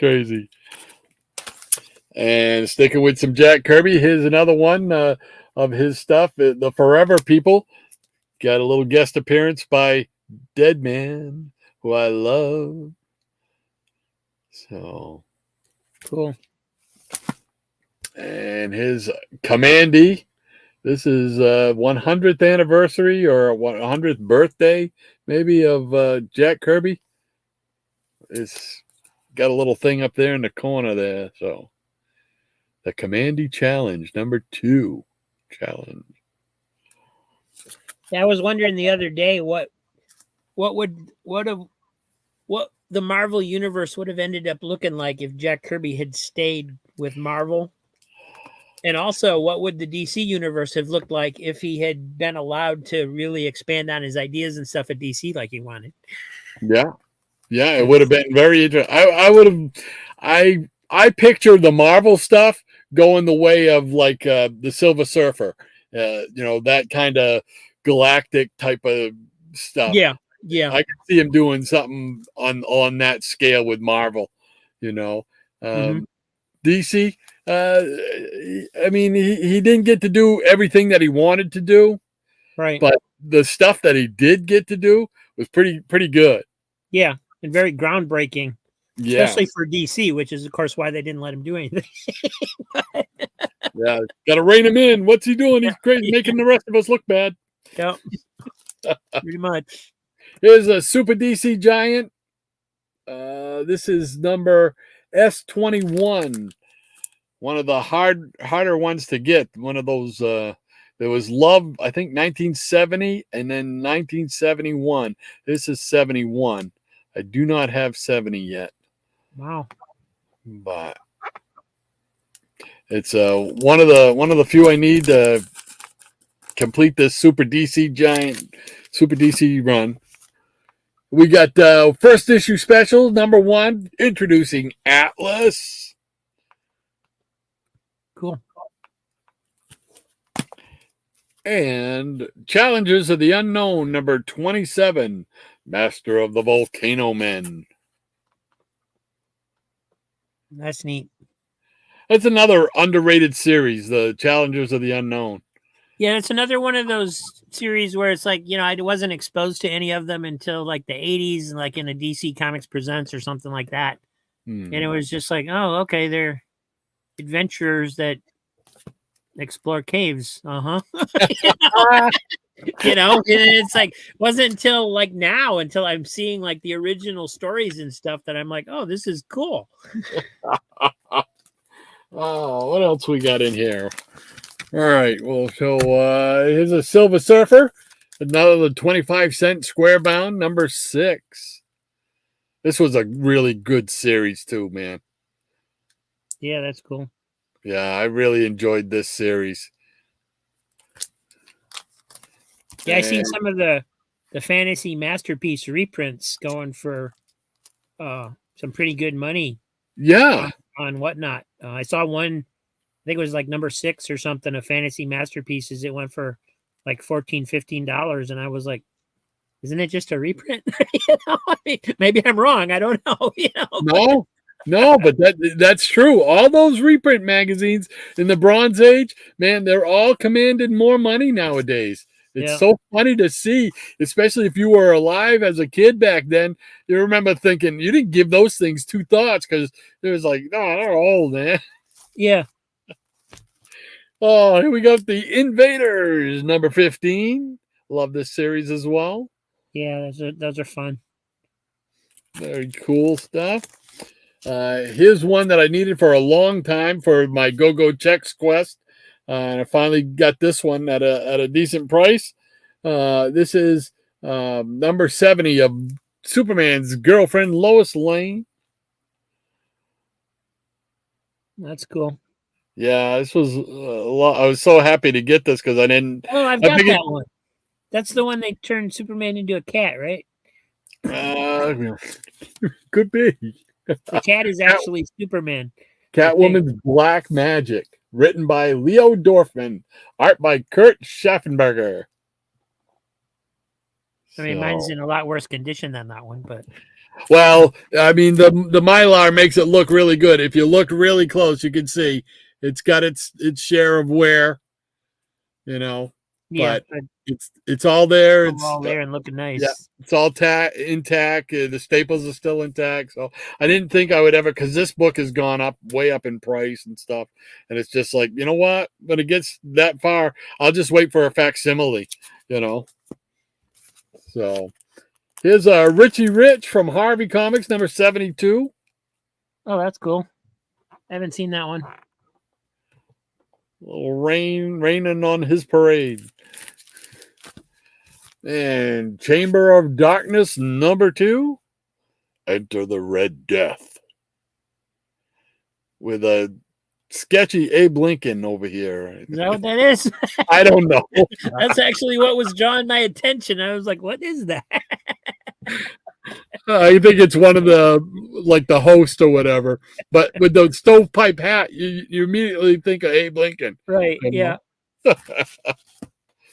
And sticking with some Jack Kirby, here's another one of his stuff. The Forever People got a little guest appearance by Dead Man, who I love. So Cool. And his Commandy. This is 100th anniversary or 100th birthday, maybe, of Jack Kirby. It's got a little thing up there in the corner there. So the Commandy Challenge, number 2 challenge. Yeah, I was wondering the other day what the Marvel universe would have ended up looking like if Jack Kirby had stayed with Marvel. And also, what would the DC universe have looked like if he had been allowed to really expand on his ideas and stuff at DC like he wanted? Yeah, it would have been very interesting. I would have. I picture the Marvel stuff going the way of like the Silver Surfer, that kind of galactic type of stuff. Yeah. I could see him doing something on that scale with Marvel. DC. I mean, he didn't get to do everything that he wanted to do, Right. but the stuff that he did get to do was pretty good. Yeah, and very groundbreaking, Yeah. especially for DC, which is, of course, why they didn't let him do anything. Yeah, got to rein him in. What's he doing? He's crazy, making the rest of us look bad. Yep, pretty much. Here's a Super DC Giant. This is number S21. One of the harder ones to get. One of those. There was Love, I think 1970, and then 1971. This is 71. I do not have 70 yet. Wow. But it's one of the few I need to complete this Super DC run. We got first issue special number 1, introducing Atlas. Cool. And Challengers of the Unknown number 27, Master of the Volcano Men. That's neat. That's another underrated series, the Challengers of the Unknown. Yeah, it's another one of those series where it's like, I wasn't exposed to any of them until like the 80s, like in a DC Comics Presents or something like that. And it was just like, oh, okay, they're adventurers that explore caves. And it's like, wasn't until like now, until I'm seeing like the original stories and stuff, that I'm like, oh, this is cool. Oh, what else we got in here? All right, well, so here's a Silver Surfer, another 25-cent square bound, number 6. This was a really good series too, man. Yeah, that's cool. Yeah, I really enjoyed this series. Yeah, I seen some of the Fantasy Masterpiece reprints going for some pretty good money. Yeah. On Whatnot. I saw one, I think it was like number 6 or something, of Fantasy Masterpieces. It went for like $14-15, and I was like, isn't it just a reprint? I mean, maybe I'm wrong. I don't know. No, but that's true. All those reprint magazines in the Bronze Age, man, they're all commanded more money nowadays. It's so funny to see, especially if you were alive as a kid back then. You remember thinking you didn't give those things 2 thoughts because it was like, no, they're old, man. Yeah. Oh, here we got the Invaders, number 15. Love this series as well. Yeah, those are fun. Very cool stuff. Here's one that I needed for a long time for my Go-Go Checks quest. And I finally got this one at a decent price. This is number 70 of Superman's girlfriend, Lois Lane. That's cool. Yeah, this was a lot. I was so happy to get this because I didn't. Oh, I've got that one. That's the one they turned Superman into a cat, right? Could be. The cat is actually Superman. Catwoman's Black Magic. Written by Leo Dorfman. Art by Kurt Schaffenberger. I mean, mine's So- in a lot worse condition than that one, but Well, I mean, the Mylar makes it look really good. If you look really close, you can see it's got its share of wear, you know, yeah, but it's all there. it's all there and looking nice. Yeah, it's all intact. The staples are still intact. So I didn't think I would ever, because this book has gone up way up in price and stuff. And it's just like, you know what? When it gets that far, I'll just wait for a facsimile, you know. So here's Richie Rich from Harvey Comics, number 72. Oh, that's cool. I haven't seen that one. Little raining on his parade. And Chamber of Darkness, number 2. Enter the Red Death. With a sketchy Abe Lincoln over here. Is that what that is? I don't know. That's actually what was drawing my attention. I was like, what is that? I think it's one of the, like the host or whatever. But with the stovepipe hat, you immediately think of Abe Lincoln. Right, You yeah. know?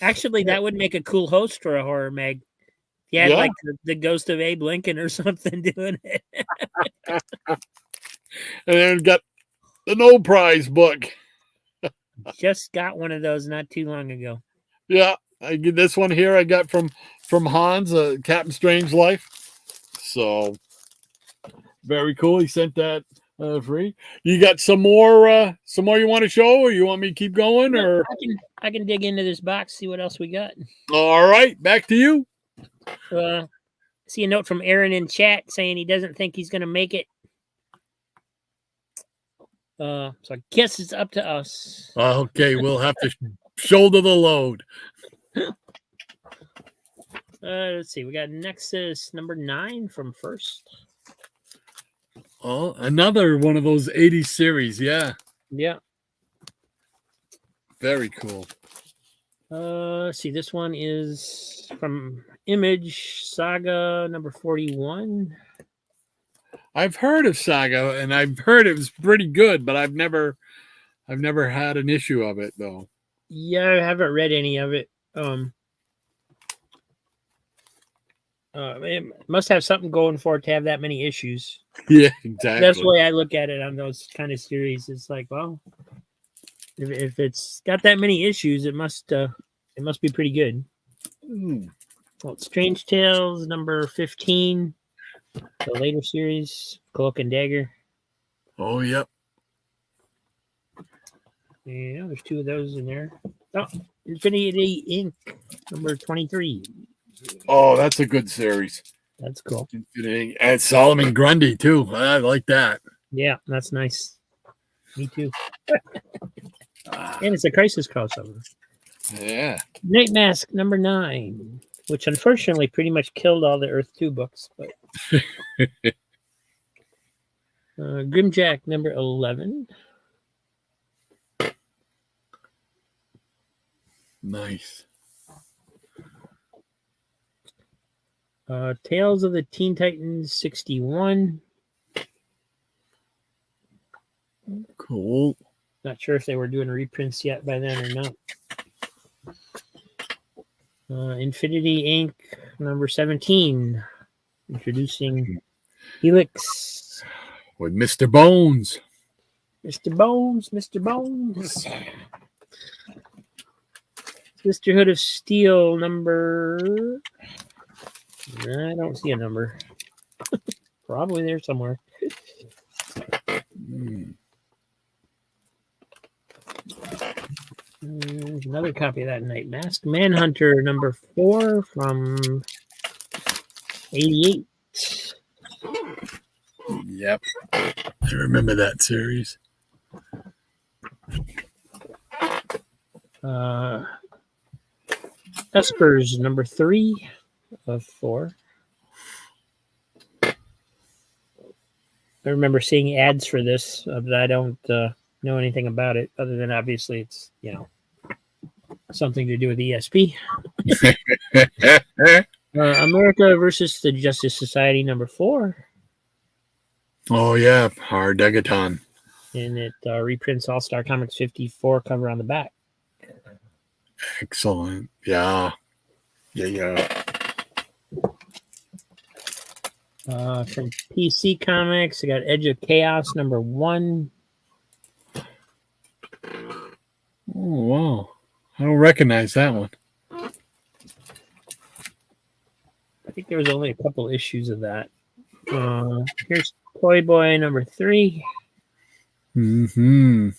Actually, that would make a cool host for a horror mag. Yeah, Yeah. like the ghost of Abe Lincoln or something doing it. And then got the No Prize book. Just got one of those not too long ago. Yeah, I get this one here. I got from Hans, Captain Strange Life. So very cool. He sent that free. You got some more you want to show, or you want me to keep going? Or I can dig into this box, see what else we got. all right, back to you. See a note from Aaron in chat saying he doesn't think he's going to make it. So I guess it's up to us. Okay, we'll have to shoulder the load. Let's see. We got Nexus number 9 from First. Oh, another one of those 80s series. Yeah, Yeah. very cool. Let's see. This one is from Image Saga number 41. I've heard of Saga, and I've heard it was pretty good, but I've never had an issue of it though. Yeah, I haven't read any of it. It must have something going for it to have that many issues. Yeah, exactly. That's the way I look at it on those kind of series. It's like, well, if it's got that many issues, it must be pretty good. Well, Strange Tales number 15, the later series, Cloak and Dagger. Oh, yep. Yeah, there's 2 of those in there. Oh, Infinity Inc. number 23. Oh, that's a good series. That's cool. And Solomon Grundy too. I like that. Yeah, that's nice. Me too. And it's a Crisis crossover. Yeah. Night Mask number 9, which unfortunately pretty much killed all the Earth 2 books. But Grimjack number 11. Nice. Tales of the Teen Titans 61. Cool. Not sure if they were doing reprints yet by then or not. Infinity Inc. number 17. Introducing Helix. With Mr. Bones. Mr. Bones, Mr. Bones. Sisterhood of Steel number... I don't see a number. Probably there somewhere. There's another copy of that Night Mask. Manhunter number 4 from 88. Yep. I remember that series. Espers number 3 of 4. I remember seeing ads for this, but I don't know anything about it other than obviously it's, something to do with ESP. America versus the Justice Society number 4. Oh, yeah. Hard Degaton. And it reprints All-Star Comics 54 cover on the back. Excellent. Yeah. Yeah. From PC Comics, I got Edge of Chaos #1. Oh, wow. I don't recognize that one. I think there was only a couple issues of that. Here's Toy Boy #3. Mm-hmm.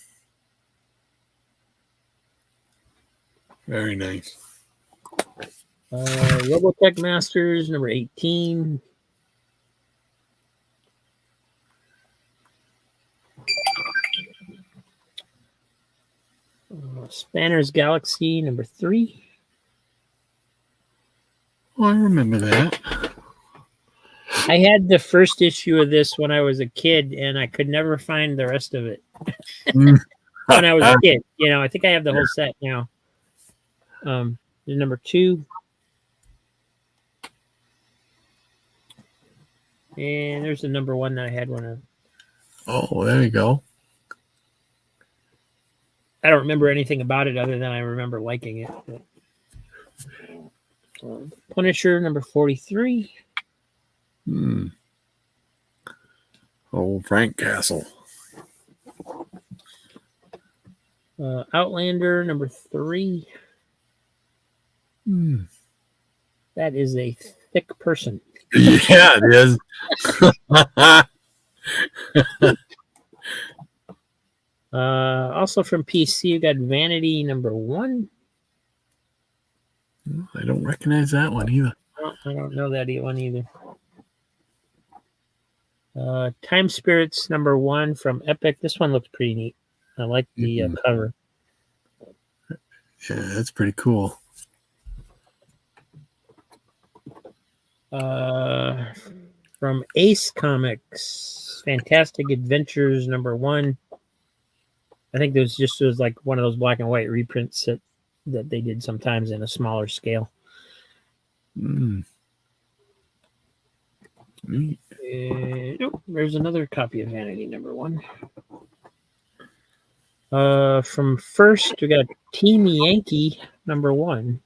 Very nice. Robotech Masters #18. Spanner's Galaxy #3. Oh, I remember that. I had the first issue of this when I was a kid, and I could never find the rest of it Mm. when I was a kid. You know, I think I have the whole set now. The #2. And there's the #1 that I had one of. Oh, there you go. I don't remember anything about it other than I remember liking it. But, Punisher #43. Hmm. Oh, Frank Castle. Outlander #3. Hmm. That is a thick person. Yeah, it is. Also from PC, you got Vanity #1. I don't recognize that one either. Oh, I don't know that one either. Time Spirits #1 from Epic. This one looks pretty neat. I like the cover. Yeah, that's pretty cool. From Ace Comics, Fantastic Adventures #1. I think this just was like one of those black and white reprints that they did sometimes in a smaller scale. Mm. Neat. There's another copy of Vanity #1. From First, we got Team Yankee #1.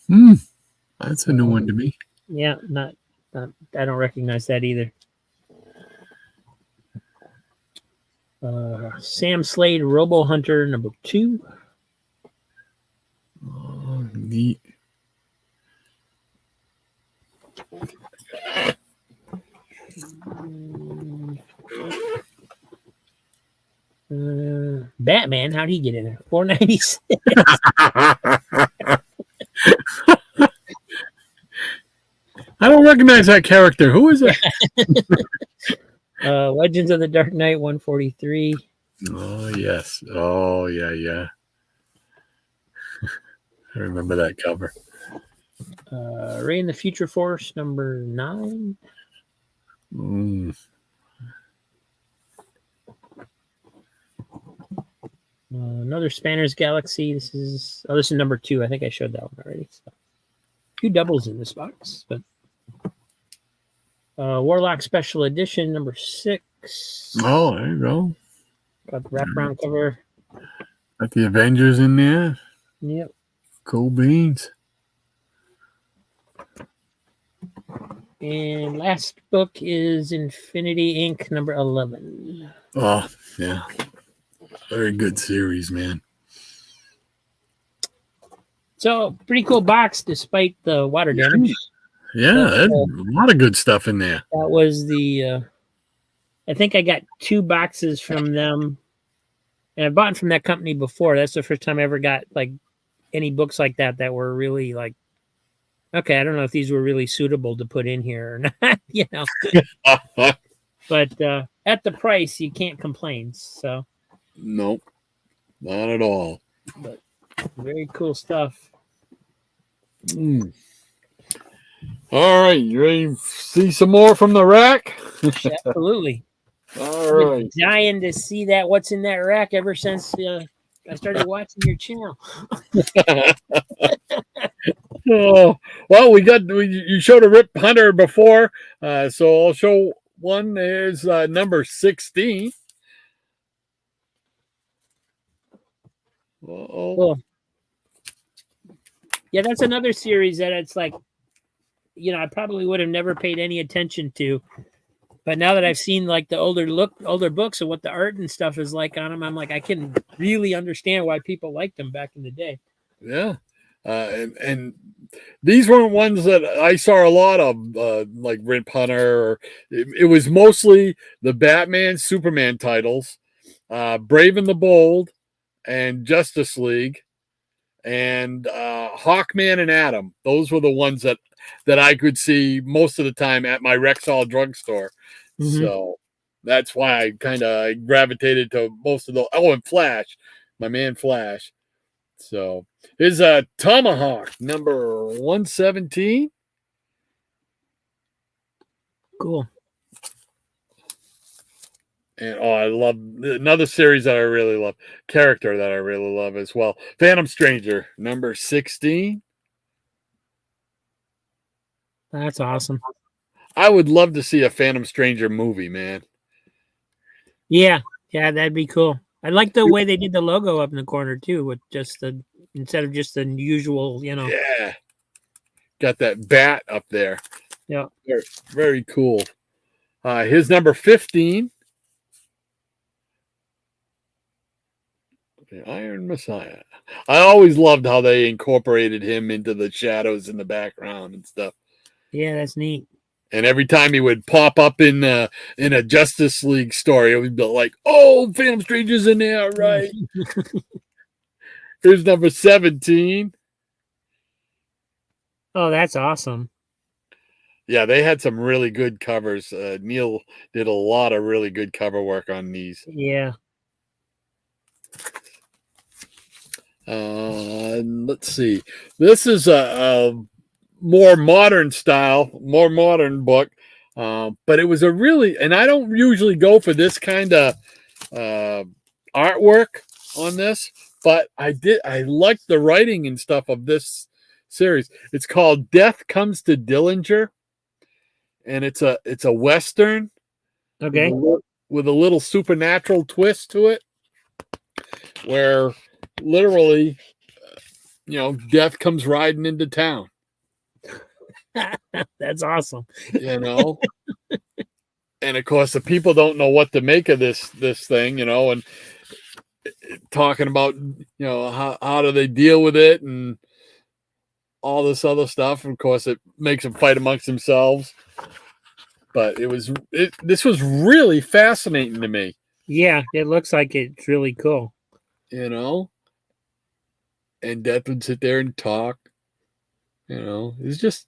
Hmm. That's a new one to me. Yeah, not I don't recognize that either. Sam Slade Robo Hunter #2. Oh, neat. Batman, how'd he get in there? 496. I don't recognize that character. Who is it? Legends of the Dark Knight 143. Oh, yes. Oh, yeah, yeah. I remember that cover. Ray and the Future Force #9. Mm. Another Spanner's Galaxy. This is #2. I think I showed that one already. So. 2 doubles in this box, but Warlock Special Edition #6. Oh, there you go. Got the wraparound cover. Got the Avengers in there. Yep. Cool beans. And last book is Infinity Inc. #11. Oh, yeah. Very good series, man. So pretty cool box despite the water damage. Yeah, there's a lot of good stuff in there. That was the I think I got 2 boxes from them. And I've bought from that company before. That's the first time I ever got like any books like that were really like, okay, I don't know if these were really suitable to put in here or not, you know. But at the price, you can't complain. So Nope, not at all. but very cool stuff. Mm. All right, you ready to see some more from the rack? Absolutely. All right. Been dying to see that what's in that rack ever since I started watching your channel. Oh, well, you showed a Rip Hunter before, so I'll show one. Is number 16. Uh-oh. Cool. Yeah, that's another series that it's like I probably would have never paid any attention to. But now that I've seen like the older books and what the art and stuff is like on them, I'm like, I can really understand why people liked them back in the day. Yeah. And these weren't ones that I saw a lot of, like Rip Hunter, or it was mostly the Batman, Superman titles, Brave and the Bold, and Justice League, and Hawkman and Atom. Those were the ones that I could see most of the time at my Rexall drugstore. Mhm. So that's why I kind of gravitated to most of those. Oh, and Flash, my man Flash. So here's a Tomahawk number 117. Cool. And I love another series that I really love, character that I really love as well. Phantom Stranger number 16. That's awesome. I would love to see a Phantom Stranger movie, man. Yeah, that'd be cool. I like the way they did the logo up in the corner too, with just the instead of just the usual, Yeah. Got that bat up there. Yeah. Very, very cool. His number 15. The Iron Messiah. I always loved how they incorporated him into the shadows in the background and stuff. Yeah, that's neat. And every time he would pop up in a Justice League story, it would be like, "Oh, Phantom Stranger's in there, right?" Here's number 17. Oh, that's awesome. Yeah, they had some really good covers. Neil did a lot of really good cover work on these. Yeah. Let's see. This is a more modern style, more modern book. But it was a really, and I don't usually go for this kind of artwork on this, but I liked the writing and stuff of this series. It's called Death Comes to Dillinger, and it's a Western. Okay. With a little supernatural twist to it, where literally, death comes riding into town. That's awesome. And of course the people don't know what to make of this thing, and talking about, how do they deal with it and all this other stuff. Of course, it makes them fight amongst themselves. But this was really fascinating to me. Yeah, it looks like it's really cool. And Death would sit there and talk. It's just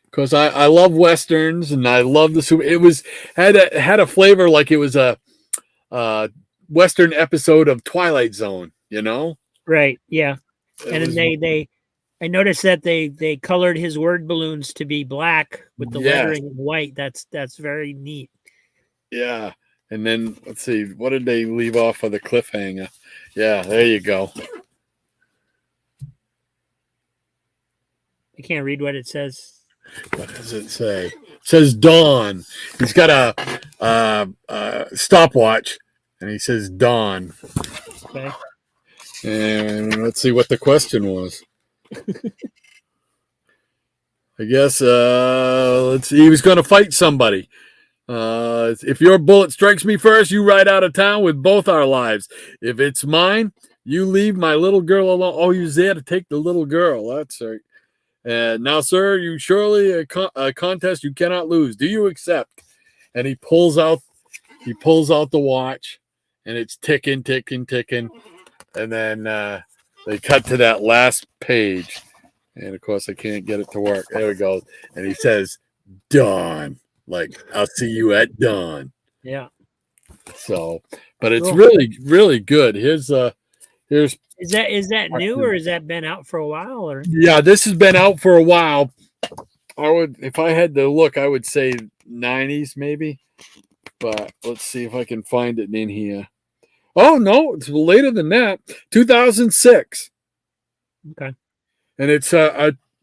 because I love Westerns and I love the super. It had a flavor like it was a Western episode of Twilight Zone, Right. Yeah. And then I noticed that they colored his word balloons to be black with the lettering in white. That's very neat. Yeah. And then let's see, what did they leave off of the cliffhanger? Yeah, there you go. I can't read what it says. What does it say? It says dawn. He's got a stopwatch, and he says dawn. Okay. And let's see what the question was. I guess let's see. He was going to fight somebody. If your bullet strikes me first, you ride out of town with both our lives. If it's mine, you leave my little girl alone. Oh, he was there to take the little girl. That's right. Now, sir, you surely a contest you cannot lose. Do you accept? And he pulls out the watch, and it's ticking. And then they cut to that last page. And of course, I can't get it to work. There we go. And he says, dawn. Like, I'll see you at dawn. Yeah. So, but it's really, really good. Here's Is that new, or has that been out for a while? Or yeah, this has been out for a while. If I had to look, I would say 90s maybe. But let's see if I can find it in here. Oh no, it's later than that. 2006. Okay. And it's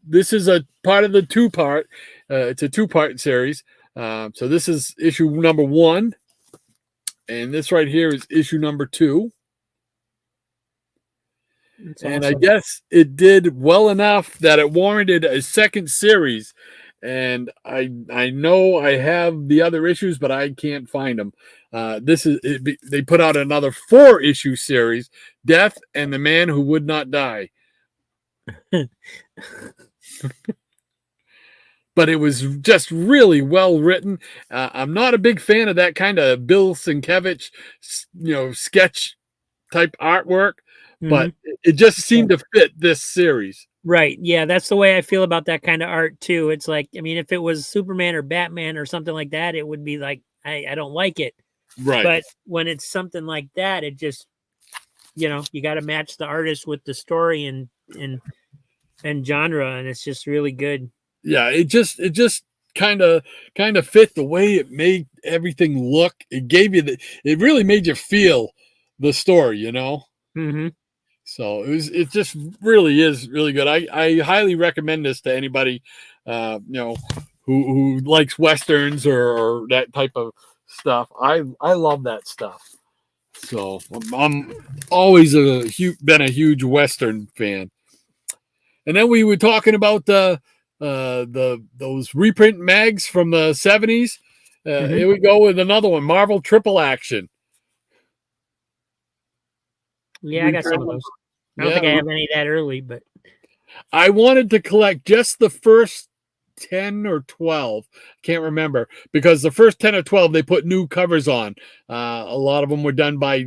this is a part of the two-part. It's a two-part series. So this is issue number 1, and this right here is issue number 2. That's and awesome. I guess it did well enough that it warranted a second series. and I know I have the other issues, but I can't find them. They put out another 4-issue series, Death and the Man Who Would Not Die. But it was just really well written. I'm not a big fan of that kind of Bill Sienkiewicz, sketch type artwork, but it just seemed to fit this series. Right. Yeah, that's the way I feel about that kind of art too. It's like, I mean, if it was Superman or Batman or something like that, it would be like, I don't like it. Right. But when it's something like that, it just, you got to match the artist with the story and genre, and it's just really good. Yeah, it just kind of fit the way it made everything look. It gave you it really made you feel the story, Mm-hmm. So it just really is really good. I highly recommend this to anybody, who likes Westerns or that type of stuff. I love that stuff. So I'm always been a huge Western fan. And then we were talking about those reprint mags from the 70s. Here we go with another one, Marvel Triple Action. Yeah, I got some of those. I don't think I have any that early, but I wanted to collect just the first 10 or 12. I can't remember, because the first 10 or 12 they put new covers on. A lot of them were done by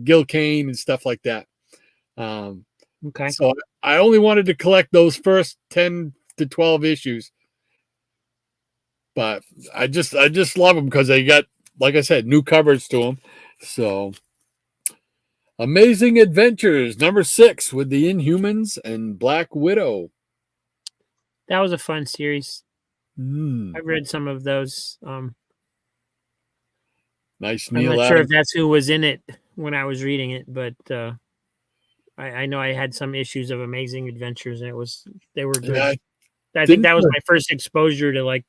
Gil Kane and stuff like that. Okay. So I only wanted to collect those first 10 to 12 issues. But I just love them because they got, like I said, new covers to them. So Amazing Adventures #6 with the Inhumans and Black Widow. That was a fun series. Mm. I've read some of those. Nice I'm Neil not sure if Adams. that's who was in it when I was reading it, but I know I had some issues of Amazing Adventures, and they were good. Yeah, I think that was my first exposure to like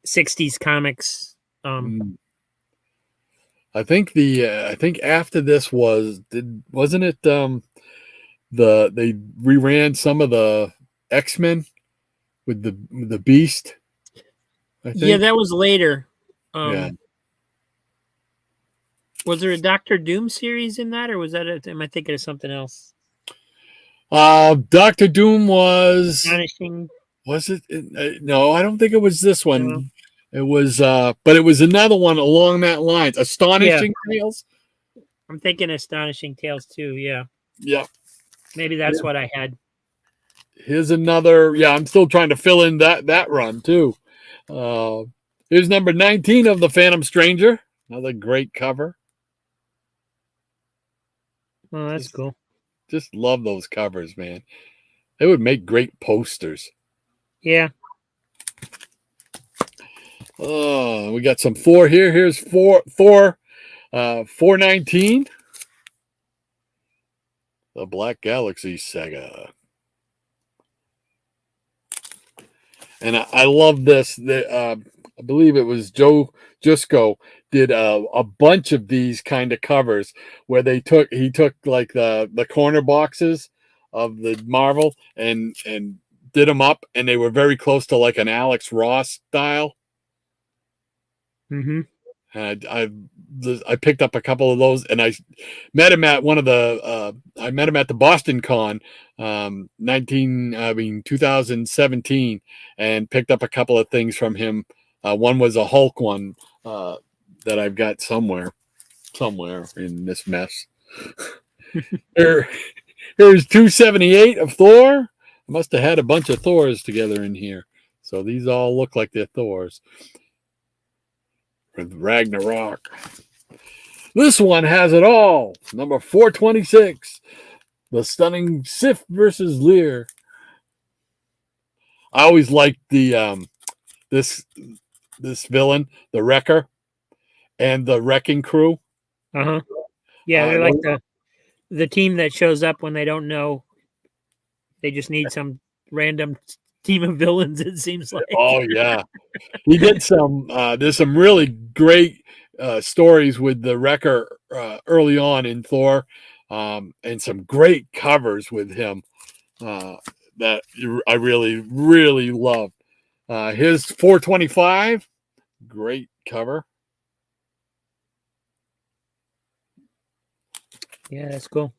60s comics. I think after this wasn't it they reran some of the X-Men with the Beast? I think. Yeah, that was later. Yeah. Was there a Doctor Doom series in that, or was that? Am I thinking of something else? Doctor Doom was. Astonishing. Was it? No, I don't think it was this one. No. It was, but it was another one along that lines. Astonishing Tales. I'm thinking Astonishing Tales too. Yeah. Yeah. Maybe that's what I had. Here's another. Yeah, I'm still trying to fill in that run too. Here's number 19 of The Phantom Stranger. Another great cover. Oh, that's cool. Just love those covers, man. They would make great posters. Yeah. Oh, we got some Thor here. Here's Thor 419. The Black Galaxy saga. And I love this. I believe it was Joe Jusko did a bunch of these kind of covers where he took like the corner boxes of the Marvel and did them up, and they were very close to like an Alex Ross style. Mm-hmm. And I picked up a couple of those, and I met him at I met him at the Boston Con, 2017, and picked up a couple of things from him. One was a Hulk one that I've got somewhere in this mess. Here's 278 of Thor. I must have had a bunch of Thors together in here, so these all look like they're Thors. With Ragnarok. This one has it all. Number 426. The Stunning Sif versus Lear. I always liked the this villain, the Wrecker, and the Wrecking Crew. Uh-huh. Yeah, they're like the team that shows up when they don't know. They just need some random team of villains, it seems like. Oh, yeah. He did there's some really great stories with the Wrecker early on in Thor, and some great covers with him that I really, really loved. His 425. Great cover. Yeah, that's cool.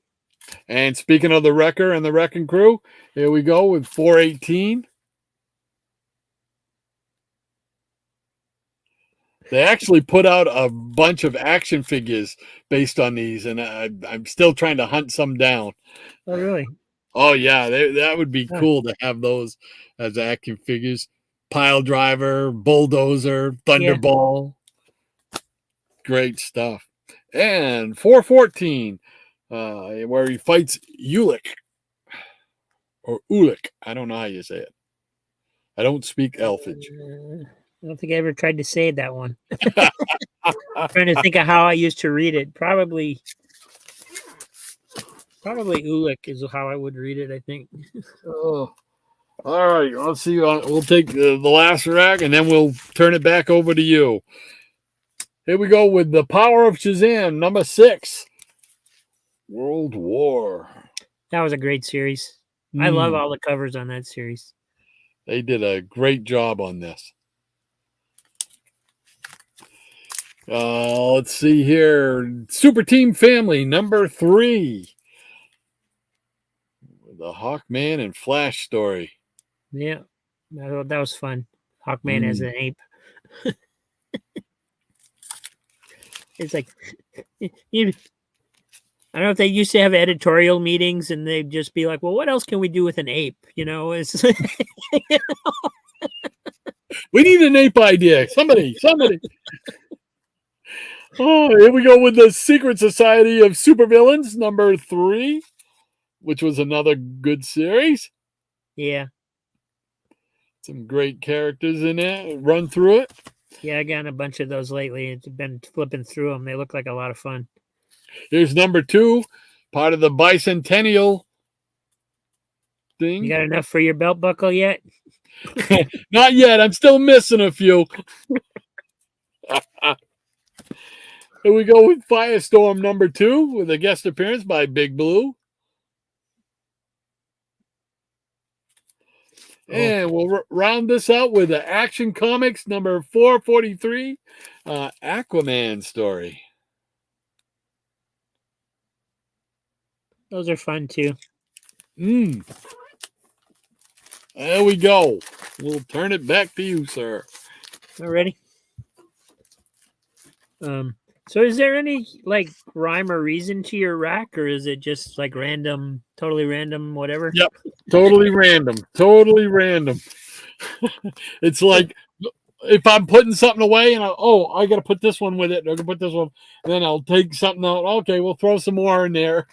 And speaking of the Wrecker and the Wrecking Crew, here we go with 418. They actually put out a bunch of action figures based on these, and I'm still trying to hunt some down. Oh, really? Oh, yeah, that would be Huh. cool to have those as action figures. Pile Driver, Bulldozer, Thunderball. Great stuff. And 414, where he fights Ulick. Or Ulick. I don't know how you say it. I don't speak Elfish. I don't think I ever tried to say that one. Trying to think of how I used to read it. Probably Ulick is how I would read it, I think. Oh. All right, let's see. We'll take the last rack, and then we'll turn it back over to you. Here we go with The Power of Shazam, number 6. World War. That was a great series. I love all the covers on that series. They did a great job on this. Let's see here. Super Team Family, number 3. The Hawkman and Flash story. Yeah, that was fun. Hawkman as an ape. It's like, I don't know if they used to have editorial meetings and they'd just be like, well, what else can we do with an ape? You know, it's We need an ape idea. Somebody. Oh, here we go with the Secret Society of Supervillains, number 3, which was another good series. Yeah. Some great characters in it. Run through it. Yeah, I gotten a bunch of those lately. It's been flipping through them. They look like a lot of fun. Here's number 2, part of the bicentennial thing. You got enough for your belt buckle yet? Not yet. I'm still missing a few. Here we go with Firestorm number 2 with a guest appearance by Big Blue. And we'll round this out with the Action Comics number 443, Aquaman story. Those are fun too. There we go. We'll turn it back to you, sir. Already? So is there any like rhyme or reason to your rack, or is it just like random, totally random, whatever? Yep. Totally random. Totally random. It's like if I'm putting something away and I got to put this one with it. I got to put this one. And then I'll take something out. Okay, we'll throw some more in there.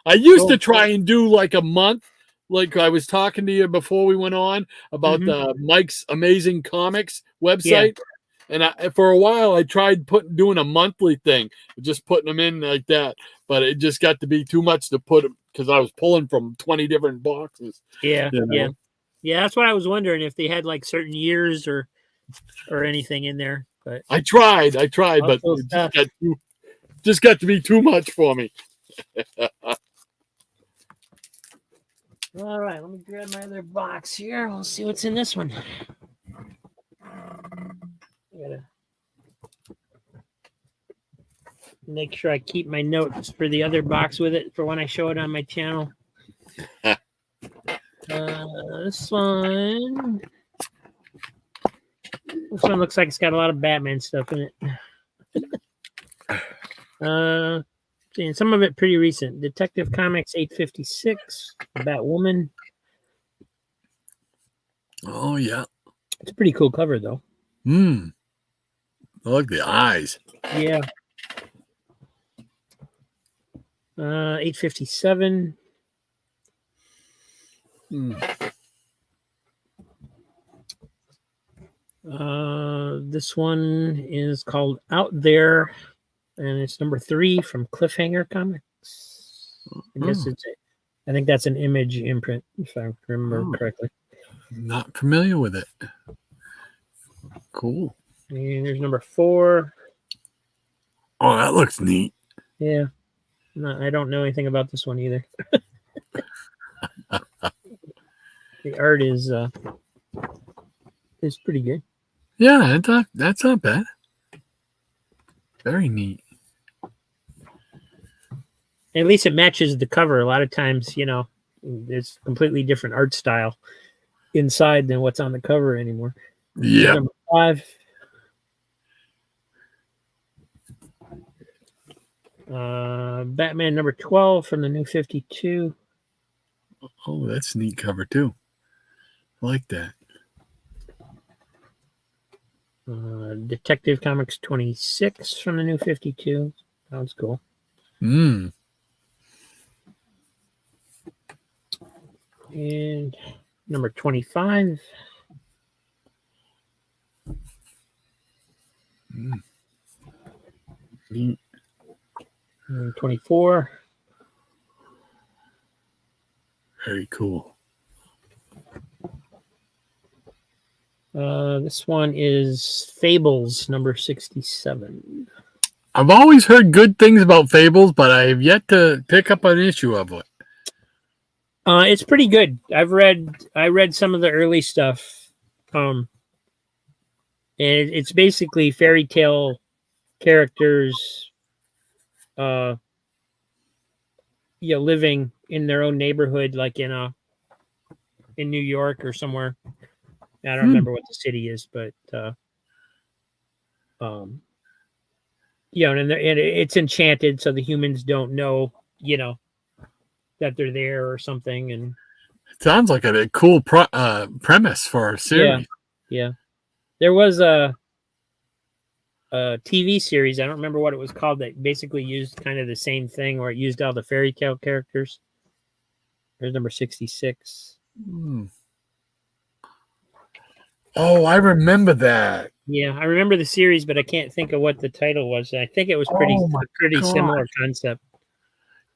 I used to try and do like a month. Like I was talking to you before we went on about the Mike's Amazing Comics website. Yeah. And for a while, I tried doing a monthly thing, just putting them in like that. But it just got to be too much to put them because I was pulling from 20 different boxes. Yeah, you know? Yeah. That's what I was wondering if they had like certain years or anything in there. But I tried, but it just got to be too much for me. All right, let me grab my other box here. We'll see what's in this one. I gotta make sure I keep my notes for the other box with it for when I show it on my channel. This one looks like it's got a lot of Batman stuff in it. And some of it pretty recent. Detective Comics 856, Batwoman. Oh yeah, it's a pretty cool cover though. I like the eyes. Yeah. 857. This one is called Out There, and it's number 3 from Cliffhanger Comics. I think that's an Image imprint, if I remember correctly. Not familiar with it. Cool. And there's number 4. Oh, that looks neat. Yeah. No, I don't know anything about this one either. The art is pretty good. Yeah, that's not bad. Very neat. At least it matches the cover. A lot of times, it's completely different art style inside than what's on the cover anymore. Yeah. Number 5. Batman number 12 from the New 52. Oh, that's a neat cover too. I like that. Detective Comics 26 from the New 52. Sounds cool. Mm. And number 25. Neat. And 24. Very cool. This one is Fables number 67. I've always heard good things about Fables, but I have yet to pick up an issue of it. It's pretty good. I read some of the early stuff. And it's basically fairy tale characters living in their own neighborhood, like in New York or somewhere. I don't remember what the city is, but and it's enchanted, so the humans don't know, that they're there or something. And It sounds like a cool premise for a series. yeah. There was a TV series. I don't remember what it was called. That basically used kind of the same thing, where it used all the fairy tale characters. There's number 66. Hmm. Oh, I remember that. Yeah, I remember the series, but I can't think of what the title was. I think it was pretty God. similar concept.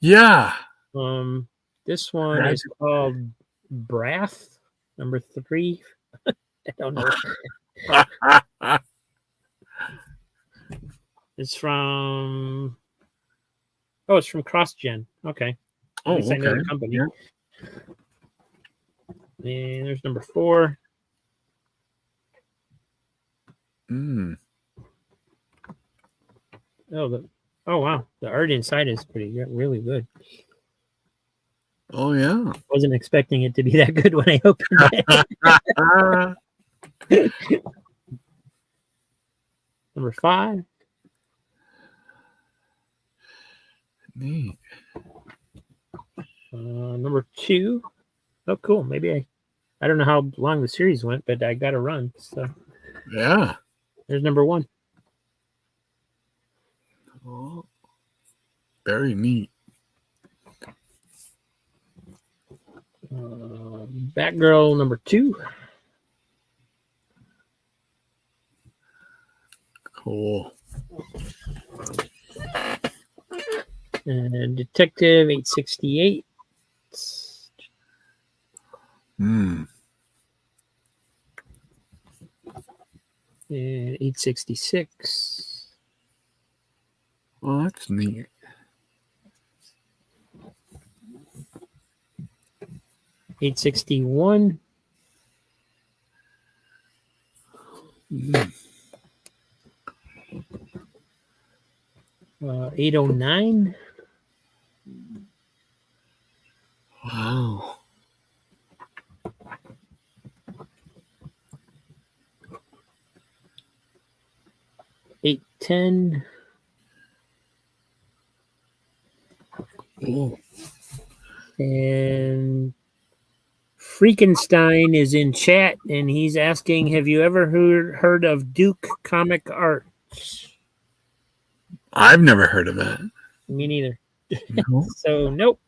Yeah. This one is called Brath, number 3. I don't know. It's from CrossGen. Okay. At least I know the company. Yeah. And there's number 4. Mm. Oh wow, the art inside is really good. Oh yeah. Wasn't expecting it to be that good when I opened it. Number 5. Neat. Number 2. Oh, cool. Maybe I don't know how long the series went, but I got a run. So Yeah. there's number 1. Oh, very neat. Batgirl number 2. Cool. And Detective 868. Mm. And 866. Well, that's neat. 861. 809. Wow. 810. Oh. And Freakenstein is in chat, and he's asking, have you ever heard of Duke Comic Arts? I've never heard of that. Me neither. No. So, nope.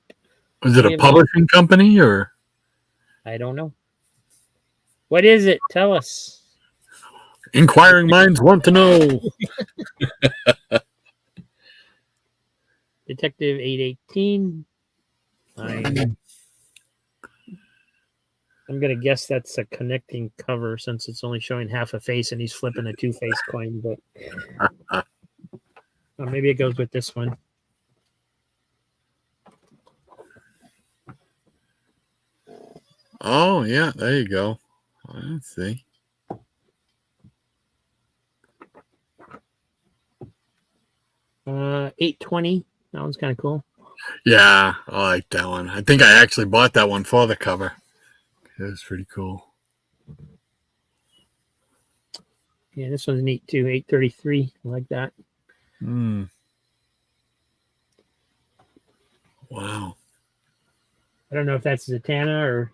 Was it a publishing company or? I don't know. What is it? Tell us. Inquiring minds want to know. Detective 818. I'm going to guess that's a connecting cover since it's only showing half a face and he's flipping a 2-face coin, but maybe it goes with this one. Oh, yeah. There you go. Let's see. $8.20. That one's kind of cool. Yeah, I like that one. I think I actually bought that one for the cover. It was pretty cool. Yeah, this one's neat too. $8.33. I like that. Wow. I don't know if that's Zatanna or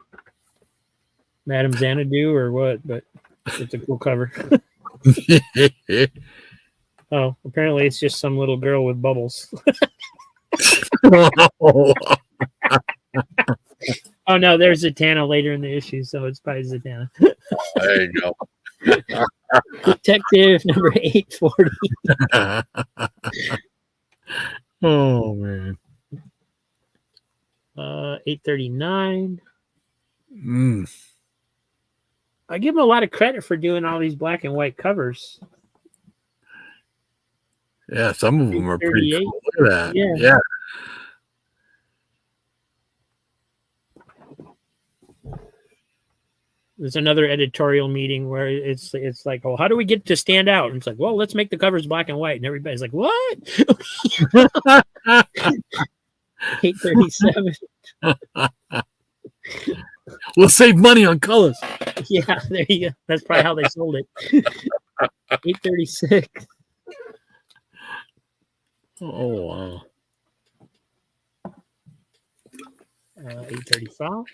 Madame Xanadu or what, but it's a cool cover. Oh, apparently it's just some little girl with bubbles. Oh no, there's Zatanna later in the issue, so it's probably Zatanna. There you go. Detective number 840. Oh, man. 839. Mm. I give him a lot of credit for doing all these black and white covers. Yeah, some of them are pretty 838. cool. Look at that. Yeah. Yeah. There's another editorial meeting where it's like, oh, how do we get to stand out? And it's like, well, let's make the covers black and white. And everybody's like, what? 837. We'll save money on colors. Yeah, there you go. That's probably how they sold it. 836. Oh, wow. 835.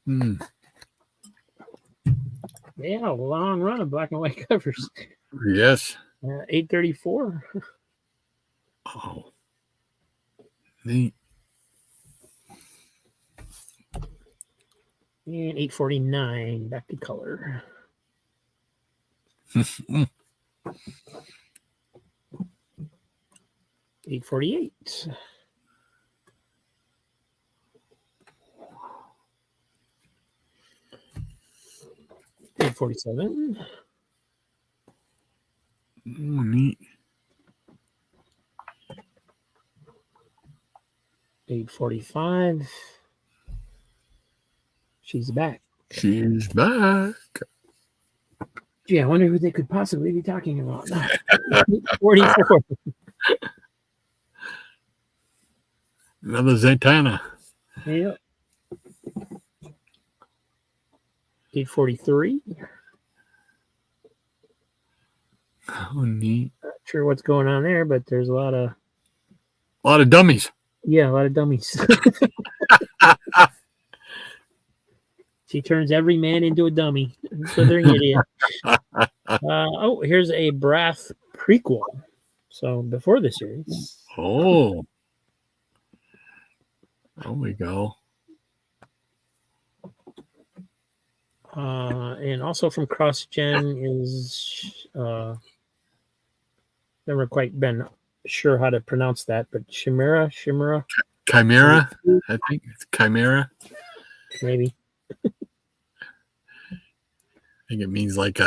Mm. Yeah, a long run of black and white covers. Yes. 834. Oh. Neat. And 849. Back to color. 848. $847. Oh, neat. 845. She's back. She's back. Gee, I wonder who they could possibly be talking about. 44. Another Zatanna. Yep. 843. Oh, neat. Not sure what's going on there, but there's a lot of Dummies. yeah, a lot of dummies. She turns every man into a dummy. Slithering idiot. Oh, here's a Brath prequel. So before the series. Oh. There we go. And also from CrossGen is never quite been sure how to pronounce that, but Chimera. Chimera. I think it's Chimera. Maybe. I think it means like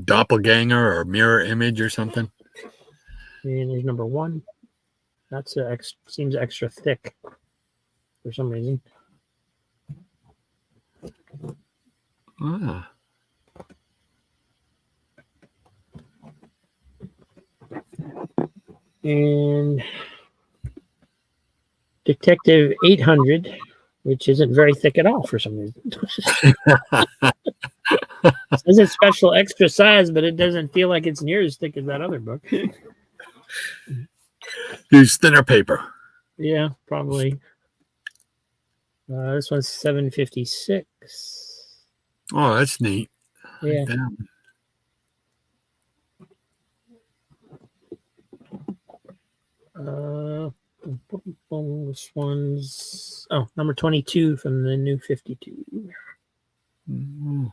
doppelganger or mirror image or something. And there's number 1. That's seems extra thick for some reason. Ah. And Detective 800, which isn't very thick at all for some reason. It says it's special extra size, but it doesn't feel like it's near as thick as that other book. Use thinner paper. Yeah, probably. This one's $7.56. Oh, that's neat. Yeah. This one's number 22 from the new 52. Mm-hmm.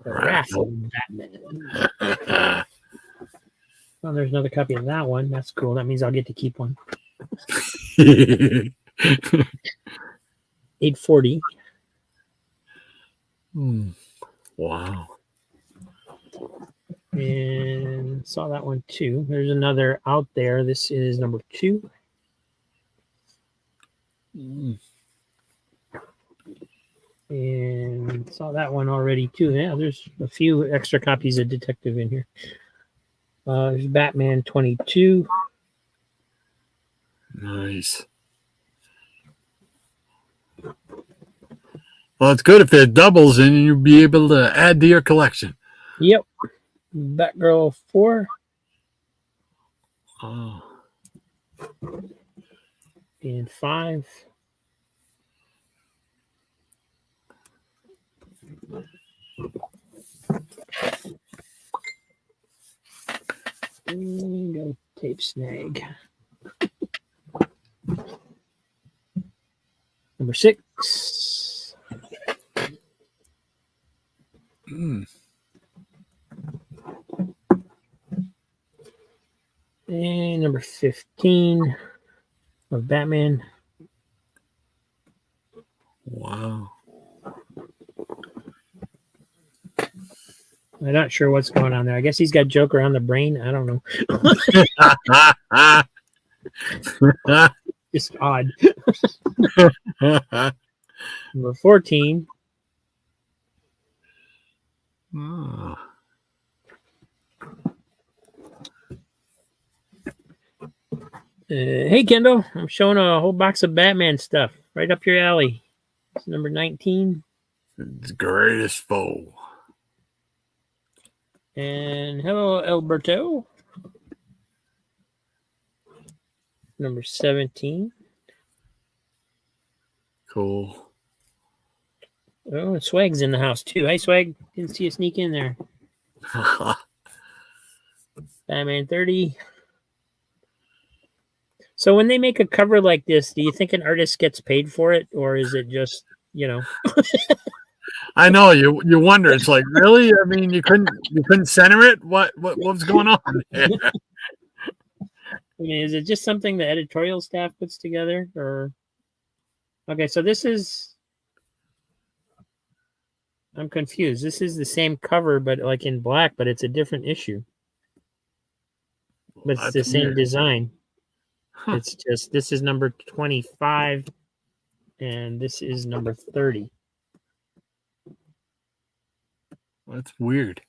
The Wrath of Batman. Well, there's another copy of that one. That's cool. That means I'll get to keep one. 840. Wow. And saw that one too. There's another out there. This is number 2. Mm. And saw that one already too. Yeah, there's a few extra copies of Detective in here. There's Batman 22. Nice. Well, it's good if they're doubles and you'll be able to add to your collection. Yep. Batgirl 4 Oh. and 5. And go tape snag. Number 6. Mm. And number 15 of Batman. Wow. I'm not sure what's going on there. I guess he's got Joker on the brain. I don't know. Just odd. Number 14. Oh. Hey, Kendall. I'm showing a whole box of Batman stuff right up your alley. It's number 19. It's greatest foe. And hello, Alberto. Number 17. Cool. Oh, Swag's in the house too. Hi, Swag. Didn't see you sneak in there. Batman 30. So when they make a cover like this, do you think an artist gets paid for it, or is it just, you know? I know you wonder. It's like, really? I mean, you couldn't center it? What's going on there? I mean, is it just something the editorial staff puts together, or? Okay, so this is. I'm confused. This is the same cover, but like in black, but it's a different issue. But it's That's the same weird. design. Huh. It's just this is number 25, and this is number 30. That's weird.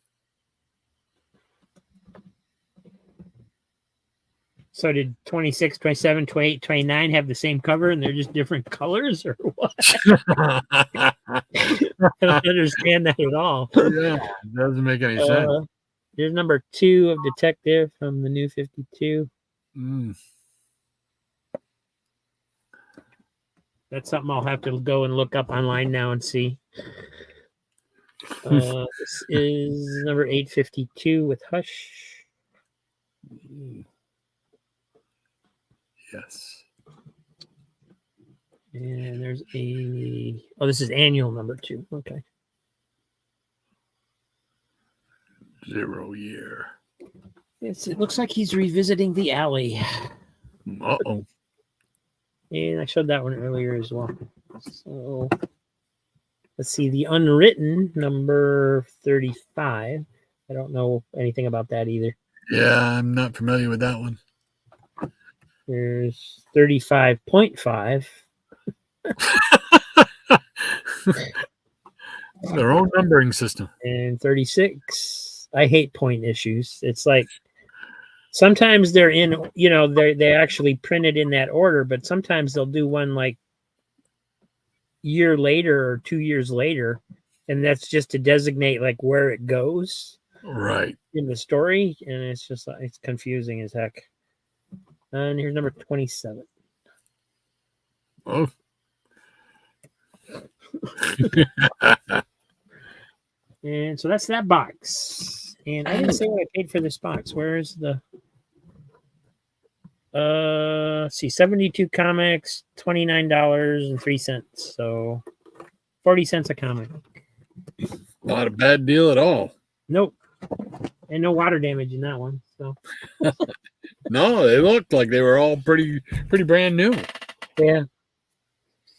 So did 26, 27, 28, 29 have the same cover and they're just different colors, or what? I don't understand that at all. Yeah, it doesn't make any sense. Here's number 2 of Detective from the New 52. Mm. That's something I'll have to go and look up online now and see. This is number 852 with Hush. Yes. And there's this is annual number 2. Okay. 0 year. Yes, it looks like he's revisiting the alley. Uh-oh. And I showed that one earlier as well. So let's see, the Unwritten number 35. I don't know anything about that either. Yeah, I'm not familiar with that one. There's 35.5. Their own numbering system. And 36. I hate point issues. It's like sometimes they're in, they actually printed in that order, but sometimes they'll do one like year later or 2 years later, and that's just to designate like where it goes Right. in the story, and it's just like it's confusing as heck. And here's number 27. Oh. And so that's that box. And I didn't say what I paid for this box. Where is the see, 72 comics, $29.03. So 40 cents a comic. Not a bad deal at all. Nope. And no water damage in that one. So No, they looked like they were all pretty brand new. yeah.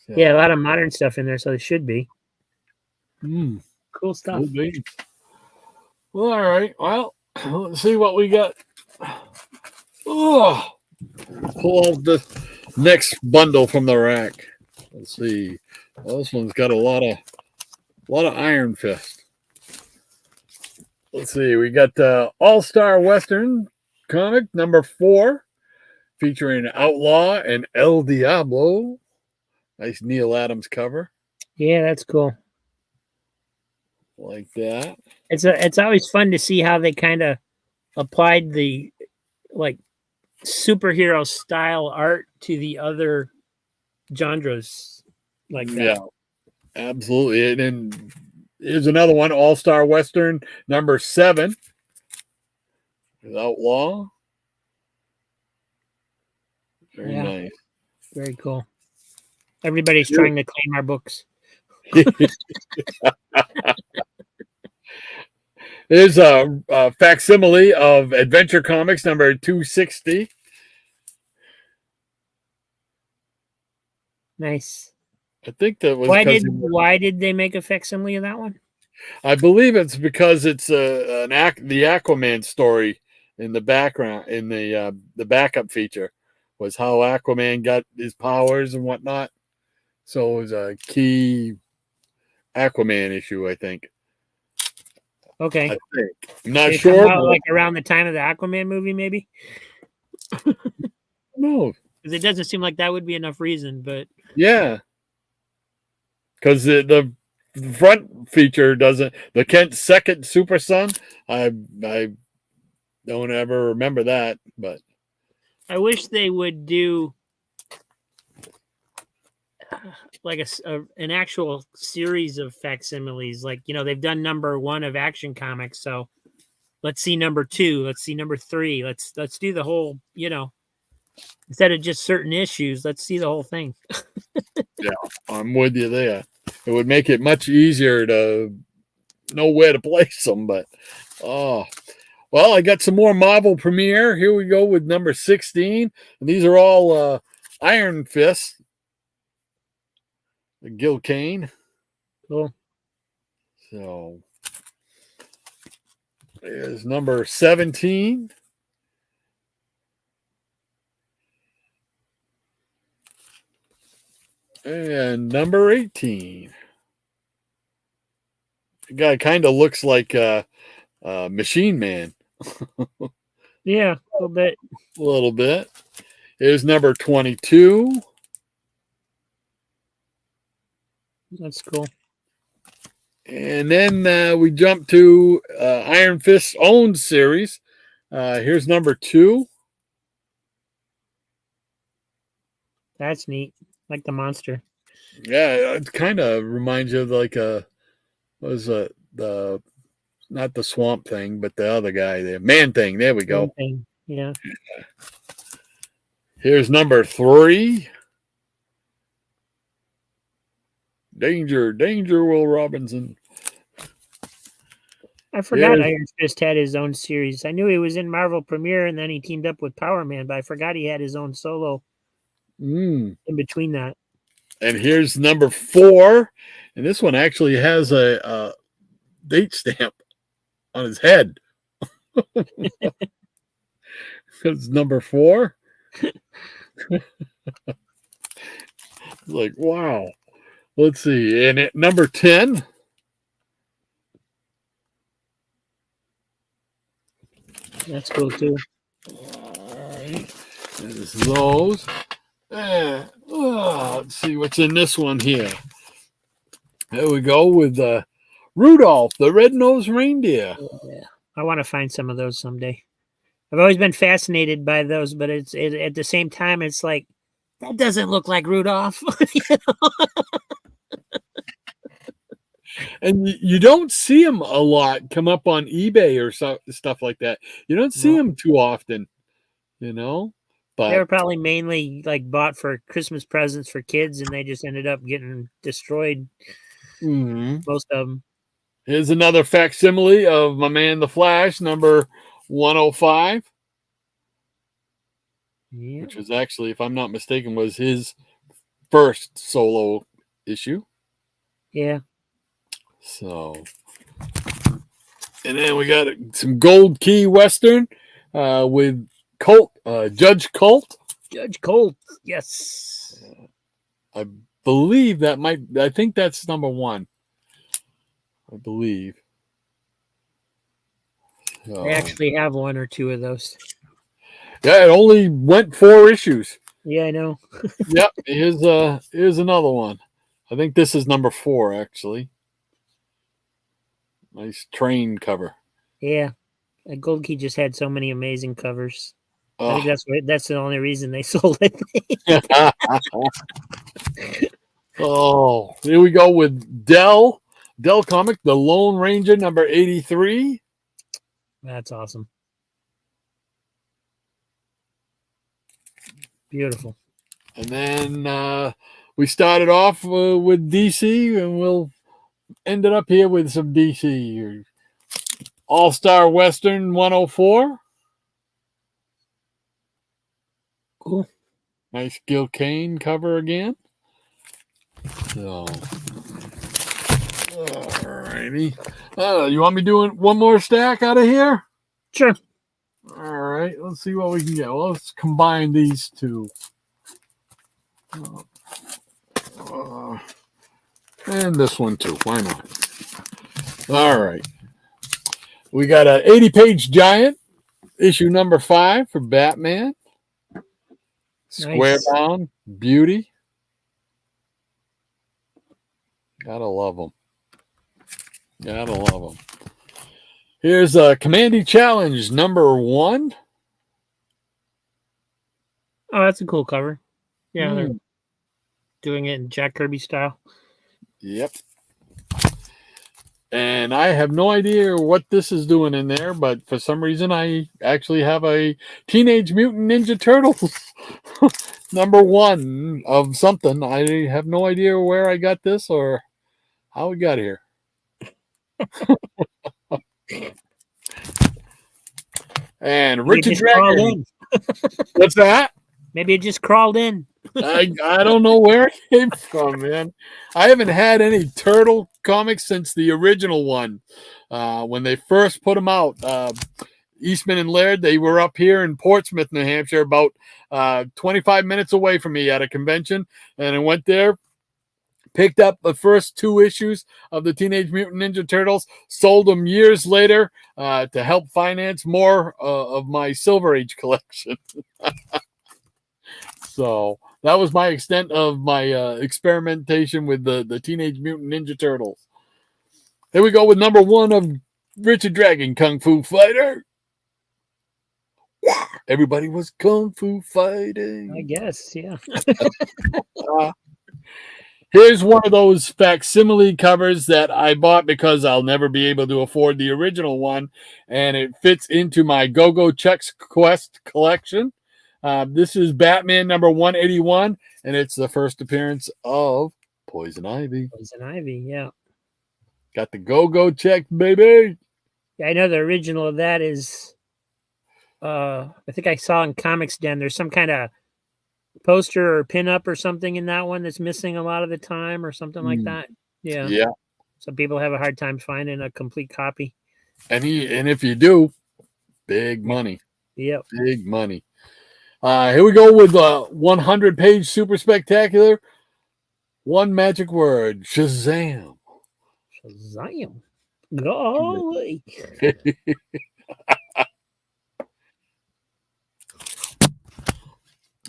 Yeah, a lot of modern stuff in there, so they should be. Mm. Cool stuff. Cool beans. Well, all right. Well, let's see what we got. Oh, pull out the next bundle from the rack. Let's see. Well, this one's got a lot of Iron Fist. Let's see. We got All-Star Western comic number 4, featuring Outlaw and El Diablo. Nice Neil Adams cover. Yeah, that's cool. Like that. It's always fun to see how they kind of applied the like superhero style art to the other genres like that. Yeah, absolutely. And then here's another one, All-Star Western number 7. Outlaw. Very Yeah. nice. Very cool. Everybody's trying to claim our books. There's a facsimile of Adventure Comics number 260. Nice. I think that was Why did they make a facsimile of that one? I believe it's because it's the Aquaman story in the background, in the backup feature, was how Aquaman got his powers and whatnot. So it was a key Aquaman issue, I think. Okay. I'm not Did it sure. come out, like around the time of the Aquaman movie, maybe? No. Because it doesn't seem like that would be enough reason, but Yeah. Because the front feature doesn't. The Kent's second Super Son. I don't ever remember that, but I wish they would do like an actual series of facsimiles. Like, they've done number 1 of Action Comics, so let's see number 2, let's see number 3, let's do the whole, instead of just certain issues, let's see the whole thing. yeah, I'm with you there. It would make it much easier to know where to place them, but well, I got some more Marvel Premiere. Here we go with number 16, and these are all Iron Fist. Gil Kane. Cool. So there's number 17. And number 18. The guy kind of looks like Machine Man. Yeah, a little bit. A little bit. Here's number 22. That's cool. And then we jump to Iron Fist's own series. Here's number 2. That's neat. Like the monster. Yeah, it kind of reminds you of like what was it? Not the Swamp Thing, but the other guy, the Man Thing. There we go. Yeah. Here's number 3. Danger, Will Robinson. I forgot Iron Fist had his own series. I knew he was in Marvel Premiere and then he teamed up with Power Man, but I forgot he had his own solo in between that. And here's number 4. And this one actually has a date stamp on his head. It's number 4. Like, wow. Let's see. And at number 10. That's cool too. There's those. Let's see what's in this one here. There we go with Rudolph, the red-nosed reindeer. Yeah. I want to find some of those someday. I've always been fascinated by those, but it's at the same time, it's like, that doesn't look like Rudolph. And you don't see them a lot come up on eBay or stuff like that. You don't see them too often, But they were probably mainly like bought for Christmas presents for kids, and they just ended up getting destroyed. Most of them. Here's another facsimile of my man, the Flash, number 105. Yeah. Which was actually, if I'm not mistaken, was his first solo issue. Yeah. So, and then we got some Gold Key Western with Judge Colt. Judge Colt, yes. I believe I think that's number 1. I believe. I actually have 1 or 2 of those. Yeah, it only went 4 issues. Yeah, I know. Yep. Here's another one. I think this is number 4, actually. Nice train cover. Yeah. Gold Key just had so many amazing covers. I think Oh. that's the only reason they sold it. Oh, here we go with Dell comic, The Lone Ranger number 83. That's awesome. Beautiful. And then we started off with DC, and we'll end it up here with some DC. All-Star Western 104. Cool. Nice Gil Kane cover again. So, alrighty. You want me doing one more stack out of here? Sure. All right. Let's see what we can get. Well, let's combine these two. And this one too. Why not? All right. We got an 80-page giant, issue number 5 for Batman. Square Nice. bound beauty. Gotta love them. Gotta love them. Here's a Commandy Challenge number 1. Oh, that's a cool cover. Yeah, they're doing it in Jack Kirby style. Yep. And I have no idea what this is doing in there, but for some reason I actually have a Teenage Mutant Ninja Turtles number 1 of something. I have no idea where I got this or how it got here. And Maybe Richard it just crawled Dragon. in. What's that? Maybe it just crawled in. I don't know where it came from, man. I haven't had any turtle comics since the original one. When they first put them out, Eastman and Laird, they were up here in Portsmouth, New Hampshire, about 25 minutes away from me at a convention. And I went there, picked up the first 2 issues of the Teenage Mutant Ninja Turtles, sold them years later to help finance more of my Silver Age collection. So that was my extent of my experimentation with the Teenage Mutant Ninja Turtles. Here we go with number 1 of Richard Dragon, Kung Fu Fighter. Everybody was Kung Fu fighting. I guess, yeah. Here's one of those facsimile covers that I bought because I'll never be able to afford the original one, and it fits into my Go-Go Chex Quest collection. This is Batman number 181, and it's the first appearance of Poison Ivy. Poison Ivy, yeah. Got the Go-Go check, baby. Yeah, I know the original of that is, I think I saw in Comics Den, there's some kind of poster or pinup or something in that one that's missing a lot of the time or something like that. Yeah. Yeah. So people have a hard time finding a complete copy. And if you do, big money. Yep. Big money. Here we go with 100-page super spectacular. One magic word: Shazam. Shazam. Golly.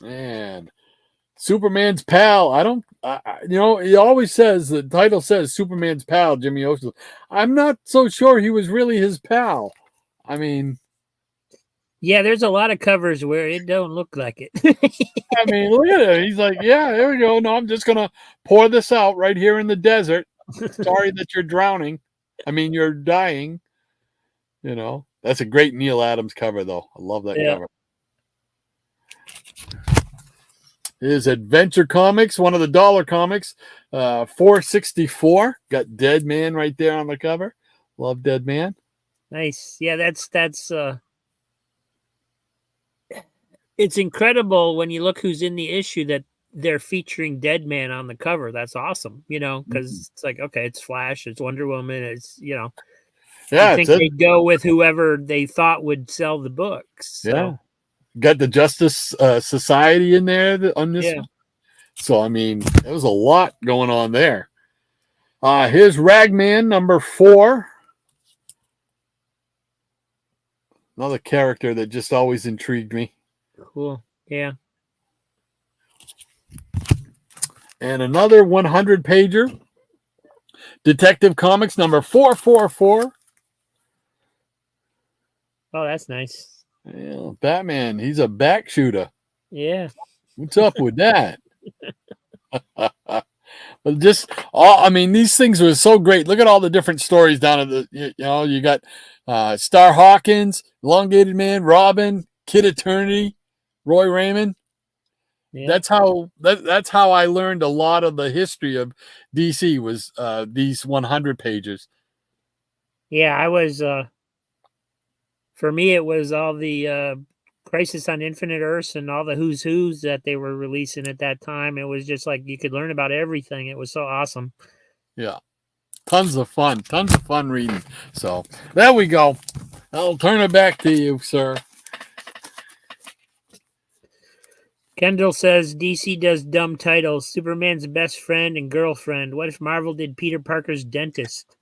Man, Superman's pal. He always says, the title says Superman's pal, Jimmy Olsen. I'm not so sure he was really his pal. I mean, yeah, there's a lot of covers where it don't look like it. I mean, look at it. He's like, yeah, there we go. No, I'm just going to pour this out right here in the desert. Sorry that you're drowning. I mean, you're dying. That's a great Neil Adams cover, though. I love that cover. Is Adventure Comics, one of the dollar comics, 464. Got Dead Man right there on the cover. Love Dead Man. Nice. Yeah, that's it's incredible when you look who's in the issue that they're featuring Dead Man on the cover. That's awesome, because it's like, okay, it's Flash, it's Wonder Woman, it's, Yeah, I think they'd go with whoever they thought would sell the books. So. Yeah. Got the Justice Society in there on this one. So, I mean, there was a lot going on there. Here's Ragman number 4. Another character that just always intrigued me. Cool. Yeah. And another 100 pager. Detective Comics number 444. Oh, that's nice. Yeah, Batman, he's a back shooter. Yeah. What's up with that? But just all, I mean, these things were so great. Look at all the different stories down at the, you got Star Hawkins, Elongated Man, Robin, Kid Eternity, Roy Raymond. Yeah. That's how I learned a lot of the history of DC was these 100 pages. Yeah, I was for me it was all the Crisis on Infinite Earths and all the who's that they were releasing at that time. It was just like you could learn about everything. It was so awesome. Yeah. Tons of fun reading. So there we go. I'll turn it back to you, sir. Kendall says DC does dumb titles. Superman's best friend and girlfriend. What if Marvel did Peter Parker's dentist?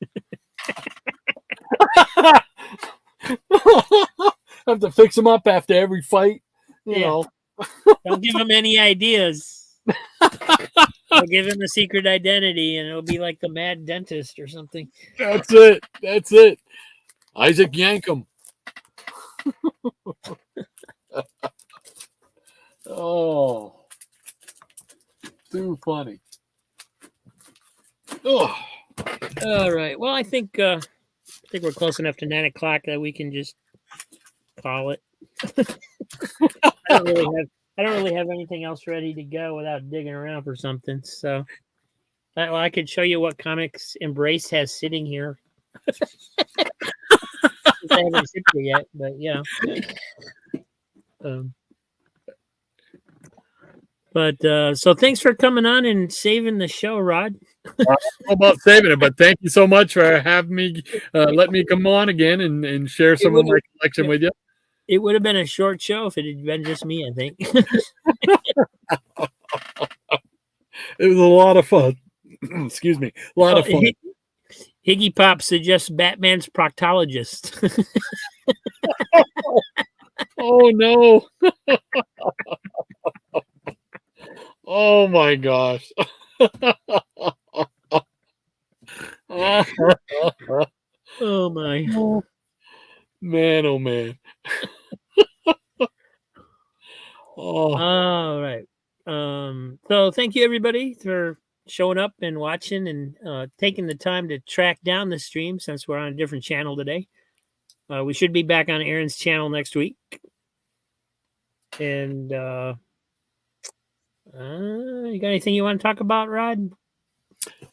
Have to fix him up after every fight. You know. Don't give him any ideas. I'll give him a secret identity and it'll be like the mad dentist or something. That's it. Isaac Yankum. Oh. Too funny. Oh. All right. Well, I think we're close enough to 9 o'clock that we can just call it. I don't really have anything else ready to go without digging around for something. So, well, I could show you what Comics Embrace has sitting here. I haven't shipped it yet, but yeah. So thanks for coming on and saving the show, Rod. I don't know about saving it, but thank you so much for having me, let me come on again and share some of my collection with you. It would have been a short show if it had been just me, I think. It was a lot of fun. Excuse me. A lot of fun. Higgy Pop suggests Batman's proctologist. Oh, no. Oh, my gosh. Oh, my. Man, oh, man. Oh. All right. So thank you, everybody, for showing up and watching and taking the time to track down the stream since we're on a different channel today. We should be back on Aaron's channel next week. And you got anything you want to talk about, Rod?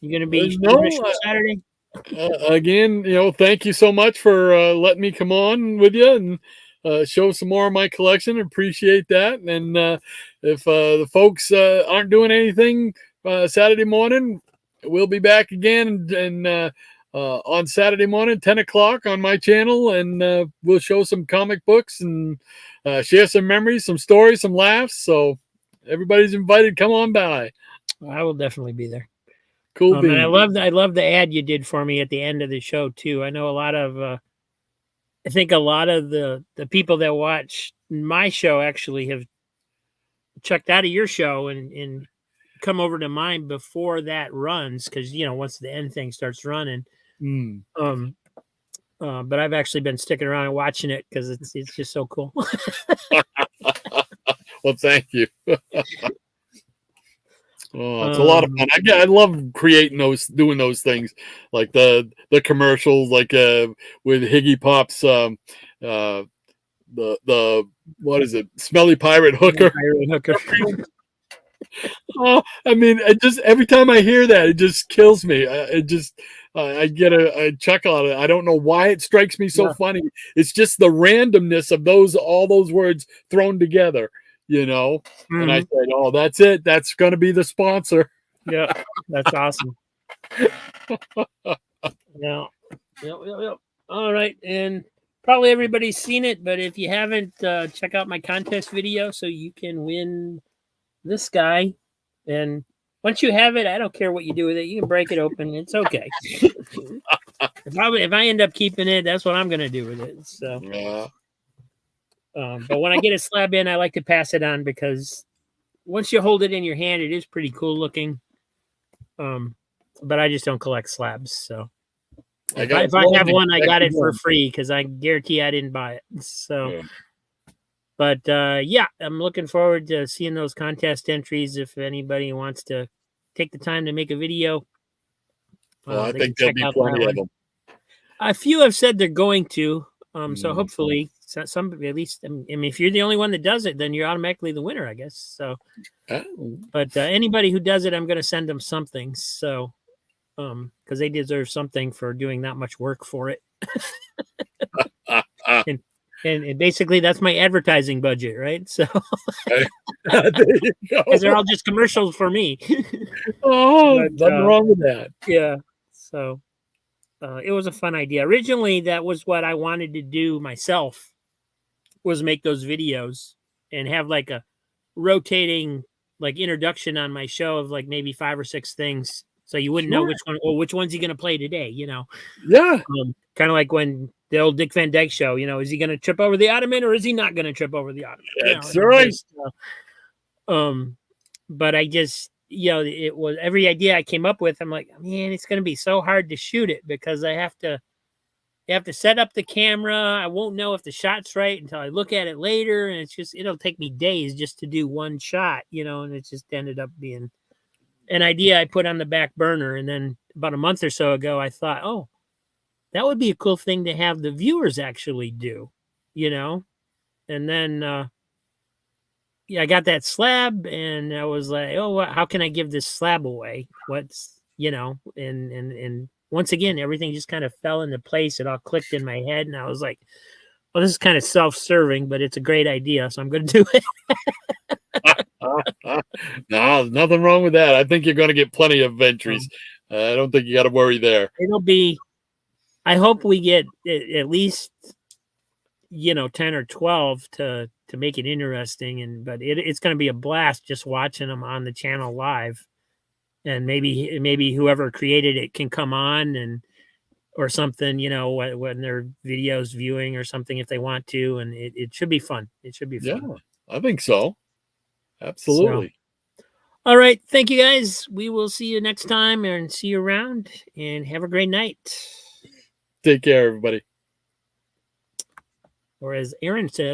You going to be Saturday? Again, thank you so much for letting me come on with you and show some more of my collection. Appreciate that. And if the folks aren't doing anything Saturday morning, we'll be back again and on Saturday morning, 10 o'clock on my channel, and we'll show some comic books and share some memories, some stories, some laughs. So everybody's invited. Come on by. I will definitely be there. Cool. And I love the ad you did for me at the end of the show too. I know a lot of I think a lot of the people that watch my show actually have checked out of your show and come over to mine before that runs, because once the end thing starts running. But I've actually been sticking around and watching it because it's just so cool. Well, thank you. Oh, it's a lot of fun. I love creating doing those things, like the commercials, like with Higgy Pop's the what is it, Smelly Pirate Hooker. Oh, I mean, every time I hear that, it just kills me. I get a chuckle out of it. I don't know why it strikes me so funny. It's just the randomness of all those words thrown together. And I said, oh, that's it. That's going to be the sponsor. Yeah, that's awesome. Yeah. Yep. All right. And probably everybody's seen it, but if you haven't, check out my contest video so you can win this guy. And once you have it, I don't care what you do with it. You can break it open. It's okay. If I end up keeping it, that's what I'm going to do with it. So, Yeah. but when I get a slab in, I like to pass it on because once you hold it in your hand, it is pretty cool looking. But I just don't collect slabs. So if I have one, I got it for free because I guarantee I didn't buy it. So, Yeah. but yeah, I'm looking forward to seeing those contest entries. If anybody wants to take the time to make a video, Well, I they think can there'll check be out plenty that of one. them. A few have said they're going to. So Mhm. hopefully, some at least. I mean, if you're the only one that does it, then you're automatically the winner, I guess. So, Oh. but anybody who does it, I'm going to send them something. So, because they deserve something for doing that much work for it. And basically, that's my advertising budget, right? So, There you go. because they're all just commercials for me. Oh, But, nothing wrong with that. yeah. So, it was a fun idea. Originally, that was what I wanted to do myself. Was make those videos and have like a rotating like introduction on my show of like maybe 5 or 6 things, so you wouldn't know Sure. which one or which one's he going to play today. Yeah. Kind of like when the old Dick Van Dyke show. Is he going to trip over the ottoman or is he not going to trip over the ottoman? That's right. But I just it was every idea I came up with. I'm like, man, it's going to be so hard to shoot it because you have to set up the camera. I won't know if the shot's right until I look at it later. And it'll take me days just to do one shot, and it just ended up being an idea I put on the back burner. And then about a month or so ago, I thought, oh, that would be a cool thing to have the viewers actually do, And then, I got that slab and I was like, oh, how can I give this slab away? And once again, everything just kind of fell into place. It all clicked in my head. And I was like, well, this is kind of self-serving, but it's a great idea. So I'm going to do it. No, nothing wrong with that. I think you're going to get plenty of entries. I don't think you got to worry there. I hope we get at least, 10 or 12 to make it interesting. But it's going to be a blast just watching them on the channel live. And maybe whoever created it can come on or something, when their videos viewing or something, if they want to, and it should be fun. It should be fun. Yeah, I think so. Absolutely. So, all right. Thank you guys. We will see you next time and see you around and have a great night. Take care, everybody. Or as Aaron says,